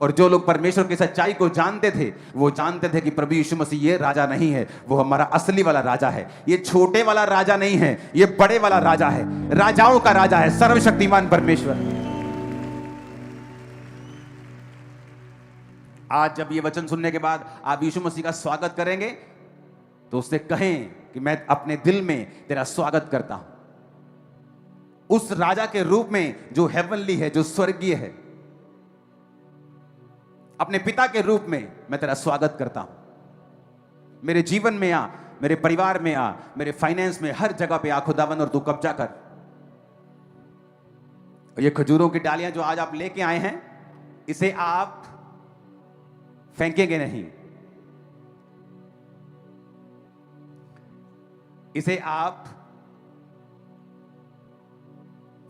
और जो लोग परमेश्वर की सच्चाई को जानते थे, वो जानते थे कि प्रभु यीशु मसीह ये राजा नहीं है, वो हमारा असली वाला राजा है। ये छोटे वाला राजा नहीं है, ये बड़े वाला राजा है, राजाओं का राजा है, सर्वशक्तिमान परमेश्वर। आज जब ये वचन सुनने के बाद आप यीशु मसीह का स्वागत करेंगे, तो उससे कहें कि मैं अपने दिल में तेरा स्वागत करता हूं, उस राजा के रूप में जो हेवनली है, जो स्वर्गीय है। अपने पिता के रूप में मैं तेरा स्वागत करता हूं। मेरे जीवन में आ, मेरे परिवार में आ, मेरे फाइनेंस में, हर जगह पे आ खुदावन, और तू कब्जा कर। और ये खजूरों की डालियां जो आज आप लेके आए हैं, इसे आप फेंकेंगे नहीं, इसे आप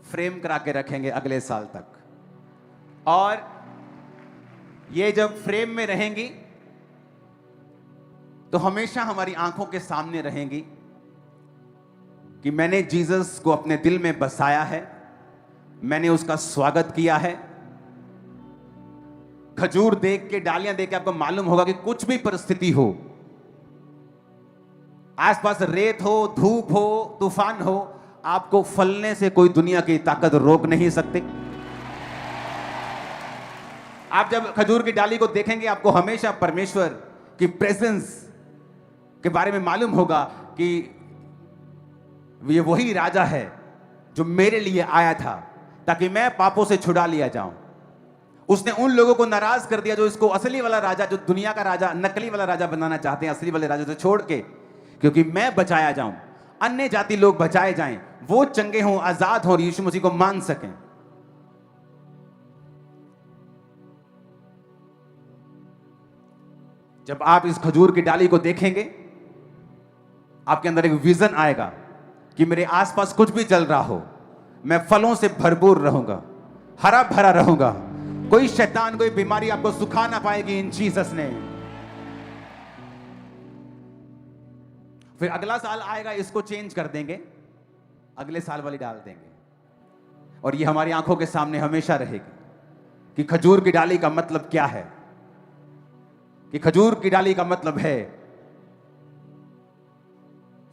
फ्रेम करा के रखेंगे अगले साल तक। और ये जब फ्रेम में रहेंगी तो हमेशा हमारी आंखों के सामने रहेंगी कि मैंने जीसस को अपने दिल में बसाया है, मैंने उसका स्वागत किया है। खजूर देख के, डालियां देख के आपको मालूम होगा कि कुछ भी परिस्थिति हो, आसपास रेत हो, धूप हो, तूफान हो, आपको फलने से कोई दुनिया की ताकत रोक नहीं सकती। आप जब खजूर की डाली को देखेंगे, आपको हमेशा परमेश्वर की प्रेजेंस के बारे में मालूम होगा कि ये वही राजा है जो मेरे लिए आया था, ताकि मैं पापों से छुड़ा लिया जाऊं। उसने उन लोगों को नाराज कर दिया जो इसको असली वाला राजा, जो दुनिया का राजा, नकली वाला राजा बनाना चाहते हैं, असली वाले राजा से छोड़ के, क्योंकि मैं बचाया जाऊं, अन्य जाति लोग बचाए जाएं, वो चंगे हों, आजाद हों, यीशु मसीह को मान सकें। जब आप इस खजूर की डाली को देखेंगे, आपके अंदर एक विजन आएगा कि मेरे आसपास कुछ भी चल रहा हो, मैं फलों से भरपूर रहूंगा, हरा भरा रहूंगा, कोई शैतान, कोई बीमारी आपको सुखा ना पाएगी इन जीसस ने। फिर अगला साल आएगा, इसको चेंज कर देंगे, अगले साल वाली डाल देंगे, और ये हमारी आंखों के सामने हमेशा रहेगी कि खजूर की डाली का मतलब क्या है। कि खजूर की डाली का मतलब है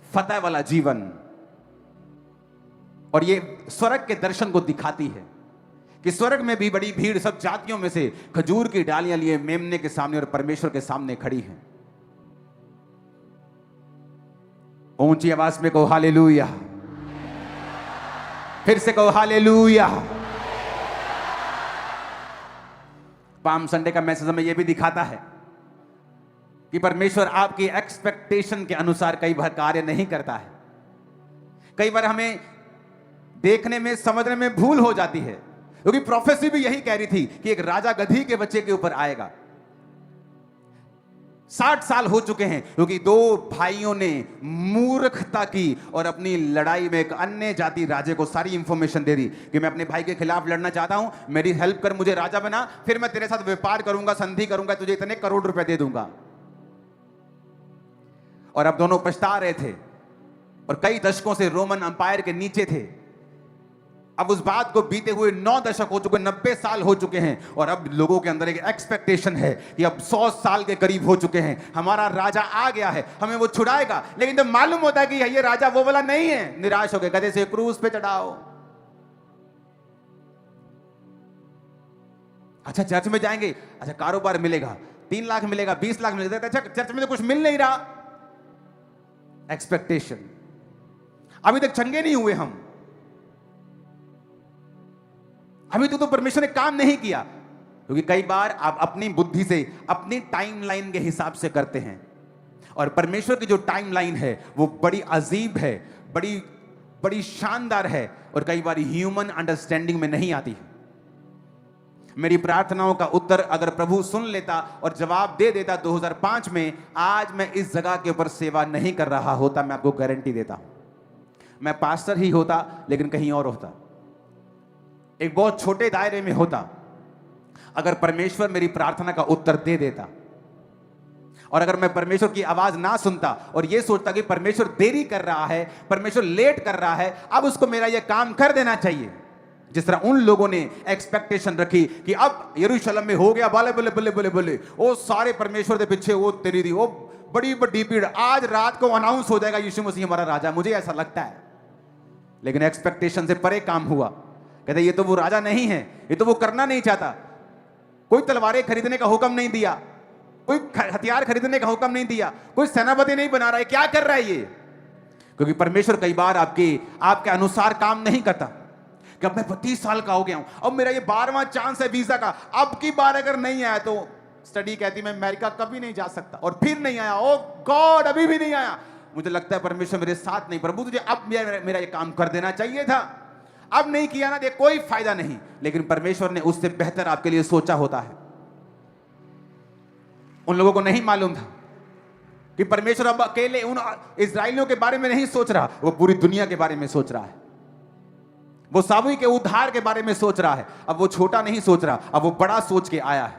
फतह वाला जीवन। और ये स्वर्ग के दर्शन को दिखाती है कि स्वर्ग में भी बड़ी भीड़ सब जातियों में से खजूर की डालियां लिए मेमने के सामने और परमेश्वर के सामने खड़ी हैं। ऊंची आवाज में कहो हालेलुया, फिर से कहो हालेलुया। पाम संडे का मैसेज हमें यह भी दिखाता है कि परमेश्वर आपकी एक्सपेक्टेशन के अनुसार कई बार कार्य नहीं करता है। कई बार हमें देखने में, समझने में भूल हो जाती है, क्योंकि प्रोफेसी भी यही कह रही थी कि एक राजा गधी के बच्चे के ऊपर आएगा। 60 साल हो चुके हैं क्योंकि दो भाइयों ने मूर्खता की और अपनी लड़ाई में एक अन्य जाति राजे को सारी इंफॉर्मेशन दे दी कि मैं अपने भाई के खिलाफ लड़ना चाहता हूं, मेरी हेल्प कर, मुझे राजा बना, फिर मैं तेरे साथ व्यापार करूंगा, संधि करूंगा, तुझे इतने करोड़ रुपए दे दूंगा। और अब दोनों पछता रहे थे और कई दशकों से रोमन अंपायर के नीचे थे। अब उस बात को बीते हुए 9 दशक हो चुके, 90 साल हो चुके हैं और अब लोगों के अंदर एक एक्सपेक्टेशन है कि अब 100 साल के करीब हो चुके हैं, हमारा राजा आ गया है, हमें वो छुड़ाएगा। लेकिन जब मालूम होता है कि ये राजा वो वाला नहीं है, निराश हो गए, गधे से क्रूज पे चढ़ाओ। अच्छा चर्च में जाएंगे, अच्छा कारोबार मिलेगा, 3 लाख मिलेगा, 20 लाख मिलेगा, अच्छा चर्च में तो कुछ मिल नहीं रहा। एक्सपेक्टेशन। अभी तक चंगे नहीं हुए हम, अभी तो परमेश्वर ने काम नहीं किया। क्योंकि कई बार आप अपनी बुद्धि से अपनी टाइमलाइन के हिसाब से करते हैं और परमेश्वर की जो टाइमलाइन है वो बड़ी अजीब है, बड़ी बड़ी शानदार है और कई बार ह्यूमन अंडरस्टैंडिंग में नहीं आती है। मेरी प्रार्थनाओं का उत्तर अगर प्रभु सुन लेता और जवाब दे देता 2005 में, आज मैं इस जगह के ऊपर सेवा नहीं कर रहा होता, मैं आपको गारंटी देता हूं। मैं पास्टर ही होता लेकिन कहीं और होता, एक बहुत छोटे दायरे में होता, अगर परमेश्वर मेरी प्रार्थना का उत्तर दे देता। और अगर मैं परमेश्वर की आवाज ना सुनता और यह सोचता कि परमेश्वर देरी कर रहा है, परमेश्वर लेट कर रहा है, अब उसको मेरा यह काम कर देना चाहिए। जिस तरह उन लोगों ने एक्सपेक्टेशन रखी कि अब यरूशलेम में हो गया, बोले बोले बोले बोले बोले वो सारे परमेश्वर के पीछे वो तेरी दी वो बड़ी बड़ी भीड़, आज रात को अनाउंस हो जाएगा यीशु मसीह हमारा राजा, मुझे ऐसा लगता है। लेकिन एक्सपेक्टेशन से परे काम हुआ। कहते ये तो वो राजा नहीं है, ये तो वो करना नहीं चाहता, कोई तलवारें खरीदने का हुक्म नहीं दिया, कोई हथियार खरीदने का हुक्म नहीं दिया, कोई सेनापति नहीं बना रहा है, क्या कर रहा है ये? क्योंकि परमेश्वर कई बार आपके अनुसार काम नहीं करता। कि अब मैं 32 साल का हो गया हूं, अब मेरा ये 12वां चांस है वीजा का, अब की बार अगर नहीं आया तो स्टडी कहती मैं अमेरिका कभी नहीं जा सकता, और फिर नहीं आया, ओ गॉड अभी भी नहीं आया, मुझे लगता है परमेश्वर मेरे साथ नहीं, प्रभु तुझे अब मेरा ये काम कर देना चाहिए था, अब नहीं किया ना, दे कोई फायदा नहीं। लेकिन परमेश्वर ने उससे बेहतर आपके लिए सोचा होता है। उन लोगों को नहीं मालूम था कि परमेश्वर अब अकेले उन इस्राएलियों के बारे में नहीं सोच रहा, वो पूरी दुनिया के बारे में सोच रहा है, वो सामूहिक के उद्धार के बारे में सोच रहा है। अब वो छोटा नहीं सोच रहा, अब वो बड़ा सोच के आया है।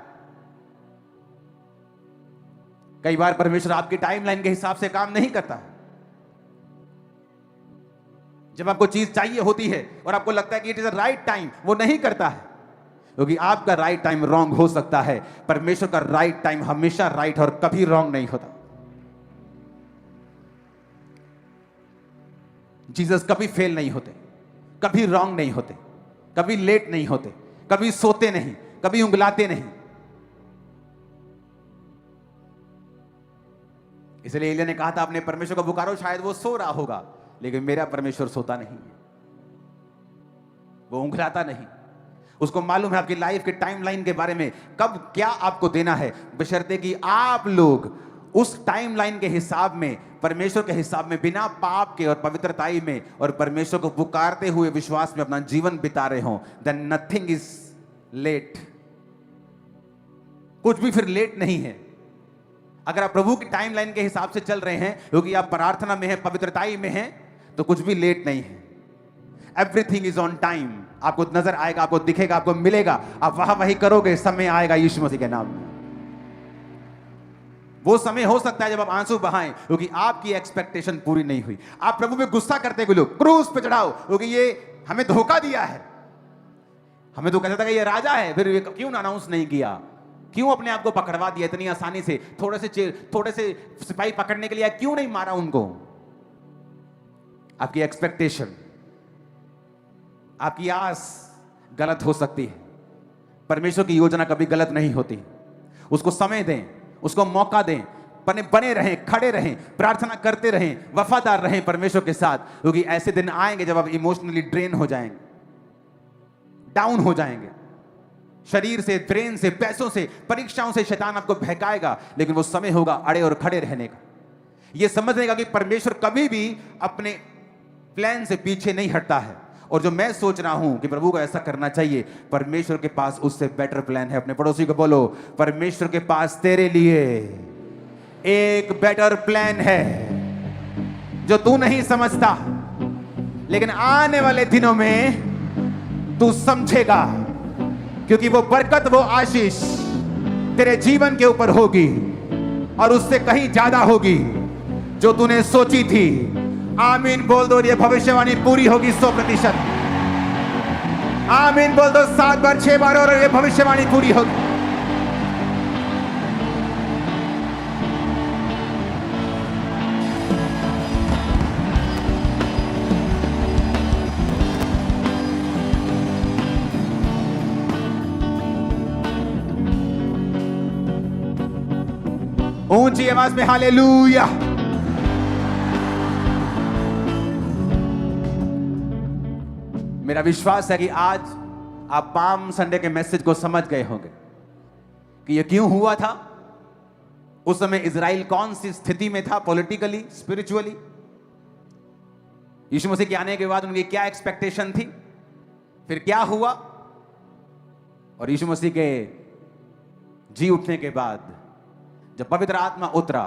कई बार परमेश्वर आपकी टाइमलाइन के हिसाब से काम नहीं करता है। जब आपको चीज चाहिए होती है और आपको लगता है कि it is a right time, वो नहीं करता है, क्योंकि आपका राइट टाइम रॉन्ग हो सकता है, परमेश्वर का राइट टाइम हमेशा राइट और कभी रॉन्ग नहीं होता। जीसस कभी फेल नहीं होते, कभी रॉन्ग नहीं होते, कभी लेट नहीं होते, कभी सोते नहीं, कभी उंगलाते नहीं। इसलिए एलिय्याह ने कहा था अपने परमेश्वर को पुकारो, शायद वो सो रहा होगा, लेकिन मेरा परमेश्वर सोता नहीं है, वो उंगलाता नहीं। उसको मालूम है आपकी लाइफ के टाइमलाइन के बारे में, कब क्या आपको देना है, बशर्ते कि आप लोग उस टाइमलाइन के हिसाब में, परमेश्वर के हिसाब में, बिना पाप के और पवित्रताई में और परमेश्वर को पुकारते हुए विश्वास में अपना जीवन बिता रहे हो, देन नथिंग इज लेट। कुछ भी फिर लेट नहीं है। अगर आप प्रभु की टाइमलाइन के हिसाब से चल रहे हैं, क्योंकि आप प्रार्थना में हैं, पवित्रताई में हैं, तो कुछ भी लेट नहीं है। Everything is on time. आपको नजर आएगा, आपको दिखेगा, आपको मिलेगा, आप वाह वही करोगे, समय आएगा यीशु मसीह के नाम में। वो समय हो सकता है जब आप आंसू बहाएं, क्योंकि आपकी एक्सपेक्टेशन पूरी नहीं हुई। आप प्रभु पे गुस्सा करते हुए लोग क्रूस पे चढ़ाओ, क्योंकि ये हमें धोखा दिया है, हमें तो कहता था कि ये राजा है, फिर ये क्यों अनाउंस नहीं किया, क्यों अपने आप को पकड़वा दिया इतनी आसानी से, थोड़े से सिपाही पकड़ने के लिए क्यों नहीं मारा उनको। आपकी एक्सपेक्टेशन, आपकी आस गलत हो सकती है। परमेश्वर की योजना कभी गलत नहीं होती। उसको समय दें, उसको मौका दें, बने रहें, खड़े रहें, प्रार्थना करते रहें, वफादार रहें परमेश्वर के साथ, क्योंकि ऐसे दिन आएंगे जब आप इमोशनली ड्रेन हो जाएंगे, डाउन हो जाएंगे, शरीर से, ब्रेन से, पैसों से, परीक्षाओं से शैतान आपको बहकाएगा, लेकिन वो समय होगा अड़े और खड़े रहने का, ये समझने का कि परमेश्वर कभी भी अपने प्लान से पीछे नहीं हटता है। और जो मैं सोच रहा हूं कि प्रभु को ऐसा करना चाहिए, परमेश्वर के पास उससे बेटर प्लान है। अपने पड़ोसी को बोलो, परमेश्वर के पास तेरे लिए एक बेटर प्लान है जो तू नहीं समझता, लेकिन आने वाले दिनों में तू समझेगा, क्योंकि वो बरकत, वो आशीष तेरे जीवन के ऊपर होगी और उससे कहीं ज्यादा होगी जो तूने सोची थी। आमीन बोल दो, ये भविष्यवाणी पूरी होगी 100%। आमीन बोल दो 7 बार 6 बार और ये भविष्यवाणी पूरी होगी। ऊंची आवाज में हालेलुया। मेरा विश्वास है कि आज आप पाम संडे के मैसेज को समझ गए होंगे कि यह क्यों हुआ था। उस समय इजराइल कौन सी स्थिति में था, पॉलिटिकली, स्पिरिचुअली। यीशु मसीह के आने के बाद उनकी क्या एक्सपेक्टेशन थी, फिर क्या हुआ, और यीशु मसीह के जी उठने के बाद जब पवित्र आत्मा उतरा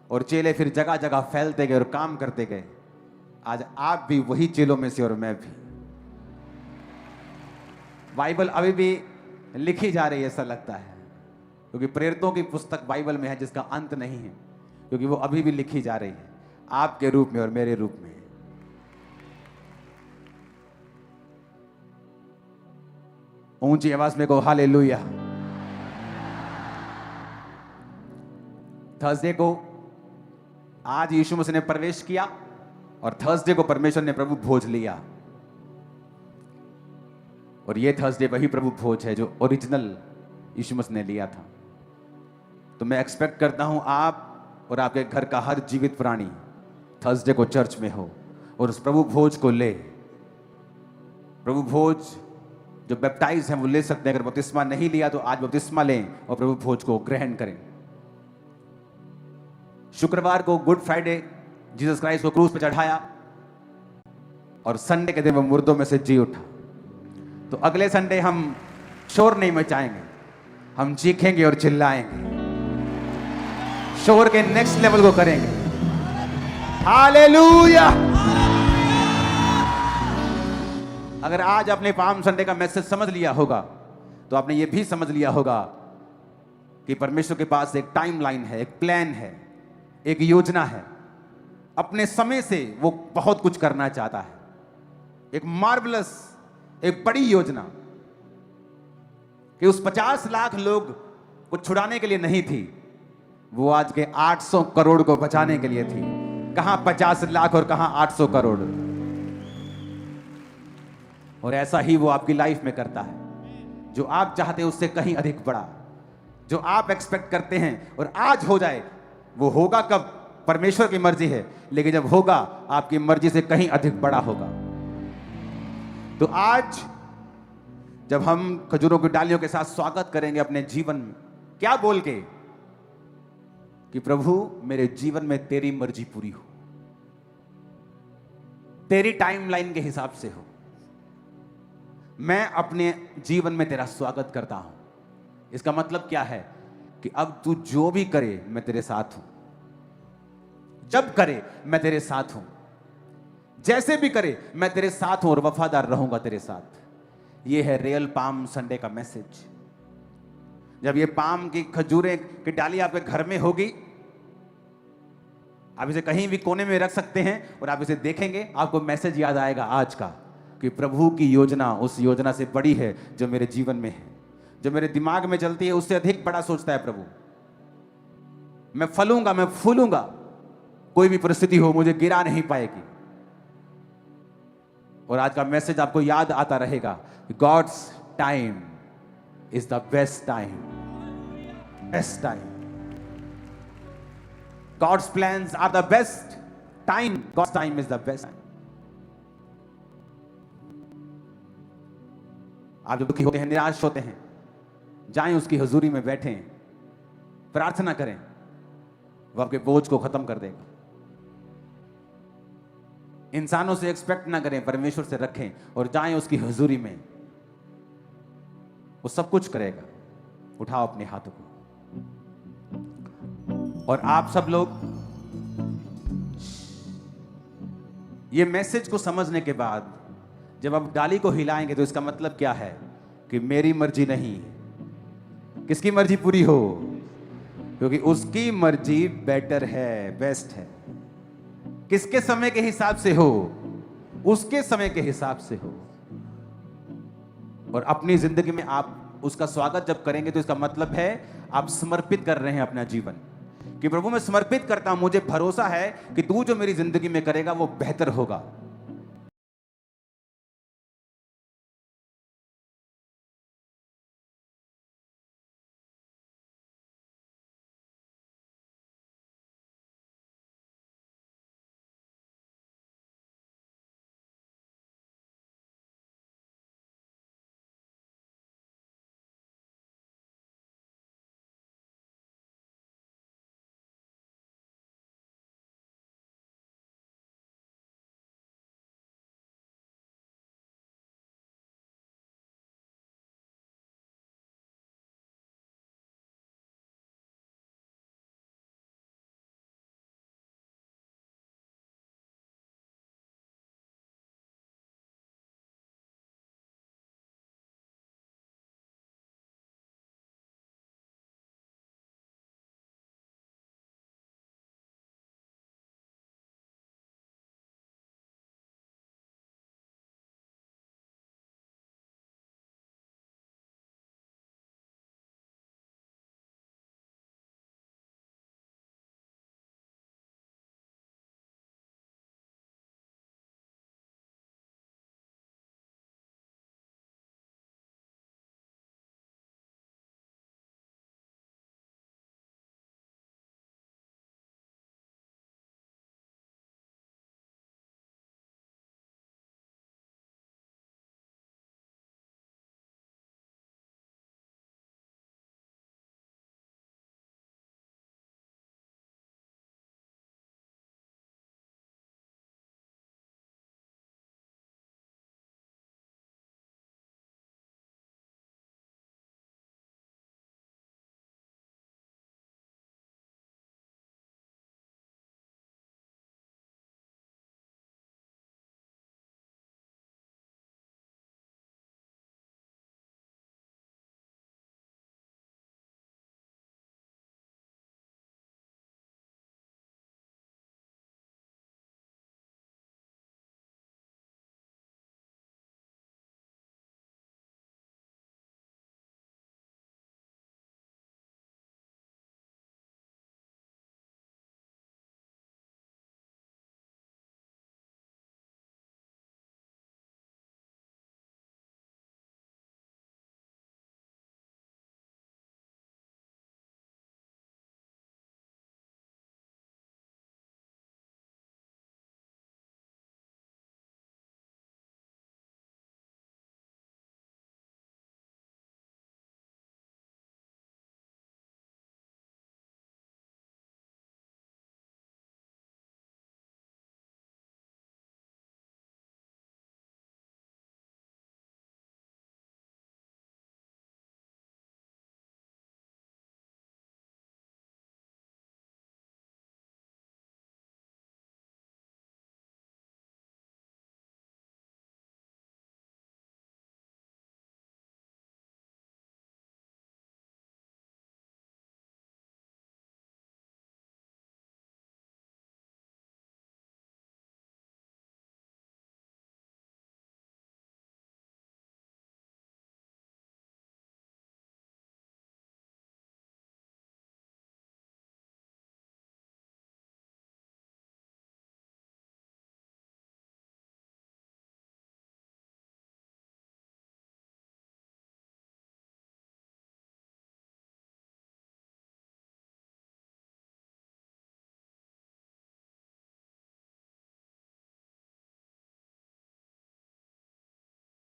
और चेले फिर जगह जगह फैलते गए और काम करते गए। आज आप भी वही चेलों में से और मैं भी। बाइबल अभी भी लिखी जा रही है ऐसा लगता है, क्योंकि प्रेरितों की पुस्तक बाइबल में है जिसका अंत नहीं है, क्योंकि वो अभी भी लिखी जा रही है आपके रूप में और मेरे रूप में। ऊंची आवाज में को हालेलुया। थर्सडे को आज यीशु मसीह ने प्रवेश किया और थर्सडे को परमेश्वर ने प्रभु भोज लिया, और ये थर्सडे वही प्रभु भोज है जो ओरिजिनल यीशु मसीह ने लिया था। तो मैं एक्सपेक्ट करता हूं आप और आपके घर का हर जीवित प्राणी थर्सडे को चर्च में हो और उस प्रभु भोज को ले। प्रभु भोज जो बैप्टाइज हैं वो ले सकते हैं, अगर बपतिस्मा नहीं लिया तो आज बपतिस्मा लें और प्रभु भोज को ग्रहण करें। शुक्रवार को गुड फ्राइडे जीसस क्राइस्ट को क्रूस पे चढ़ाया और संडे के दिन वो मुर्दों में से जी उठा। तो अगले संडे हम शोर नहीं मचाएंगे, हम चीखेंगे और चिल्लाएंगे, शोर के नेक्स्ट लेवल को करेंगे। हालेलुया। अगर आज आपने पाम संडे का मैसेज समझ लिया होगा तो आपने ये भी समझ लिया होगा कि परमेश्वर के पास एक टाइमलाइन है, एक प्लान है, एक योजना है। अपने समय से वो बहुत कुछ करना चाहता है, एक मार्वलस, एक बड़ी योजना कि उस 50 लाख लोग को छुड़ाने के लिए नहीं थी, वो आज के 800 करोड़ को बचाने के लिए थी। कहां 50 लाख और कहां 800 करोड़। और ऐसा ही वो आपकी लाइफ में करता है। जो आप चाहते हैं उससे कहीं अधिक बड़ा, जो आप एक्सपेक्ट करते हैं और आज हो जाए, वो होगा कब, परमेश्वर की मर्जी है, लेकिन जब होगा आपकी मर्जी से कहीं अधिक बड़ा होगा। तो आज जब हम खजूरों की डालियों के साथ स्वागत करेंगे अपने जीवन में, क्या बोल के कि प्रभु मेरे जीवन में तेरी मर्जी पूरी हो, तेरी टाइमलाइन के हिसाब से हो। मैं अपने जीवन में तेरा स्वागत करता हूं। इसका मतलब क्या है कि अब तू जो भी करे मैं तेरे साथ हूं, जब करे मैं तेरे साथ हूं, जैसे भी करे मैं तेरे साथ हूं और वफादार रहूंगा तेरे साथ। यह है रियल पाम संडे का मैसेज। जब ये पाम की खजूरें की डाली आपके घर में होगी, आप इसे कहीं भी कोने में रख सकते हैं और आप इसे देखेंगे, आपको मैसेज याद आएगा आज का कि प्रभु की योजना उस योजना से बड़ी है जो मेरे जीवन में है, जो मेरे दिमाग में चलती है उससे अधिक बड़ा सोचता है प्रभु। मैं फलूंगा, मैं फूलूंगा, कोई भी परिस्थिति हो मुझे गिरा नहीं पाएगी। और आज का मैसेज आपको याद आता रहेगा, God's time is the best time, best time. God's plans are the best time, God's time is the best time. आप जब दुखी होते हैं, निराश होते हैं, जाएं उसकी हुजूरी में बैठें, प्रार्थना करें, वो आपके बोझ को खत्म कर देगा। इंसानों से एक्सपेक्ट ना करें, परमेश्वर से रखें और जाएं उसकी हुजूरी में। वो सब कुछ करेगा। उठाओ अपने हाथों को। और आप सब लोग ये मैसेज को समझने के बाद जब आप डाली को हिलाएंगे तो इसका मतलब क्या है कि मेरी मर्जी नहीं, किसकी मर्जी पूरी हो? क्योंकि उसकी मर्जी बेटर है, बेस्ट है। किसके समय के हिसाब से हो? उसके समय के हिसाब से हो। और अपनी जिंदगी में आप उसका स्वागत जब करेंगे तो इसका मतलब है आप समर्पित कर रहे हैं अपना जीवन कि प्रभु मैं समर्पित करता हूं, मुझे भरोसा है कि तू जो मेरी जिंदगी में करेगा वो बेहतर होगा।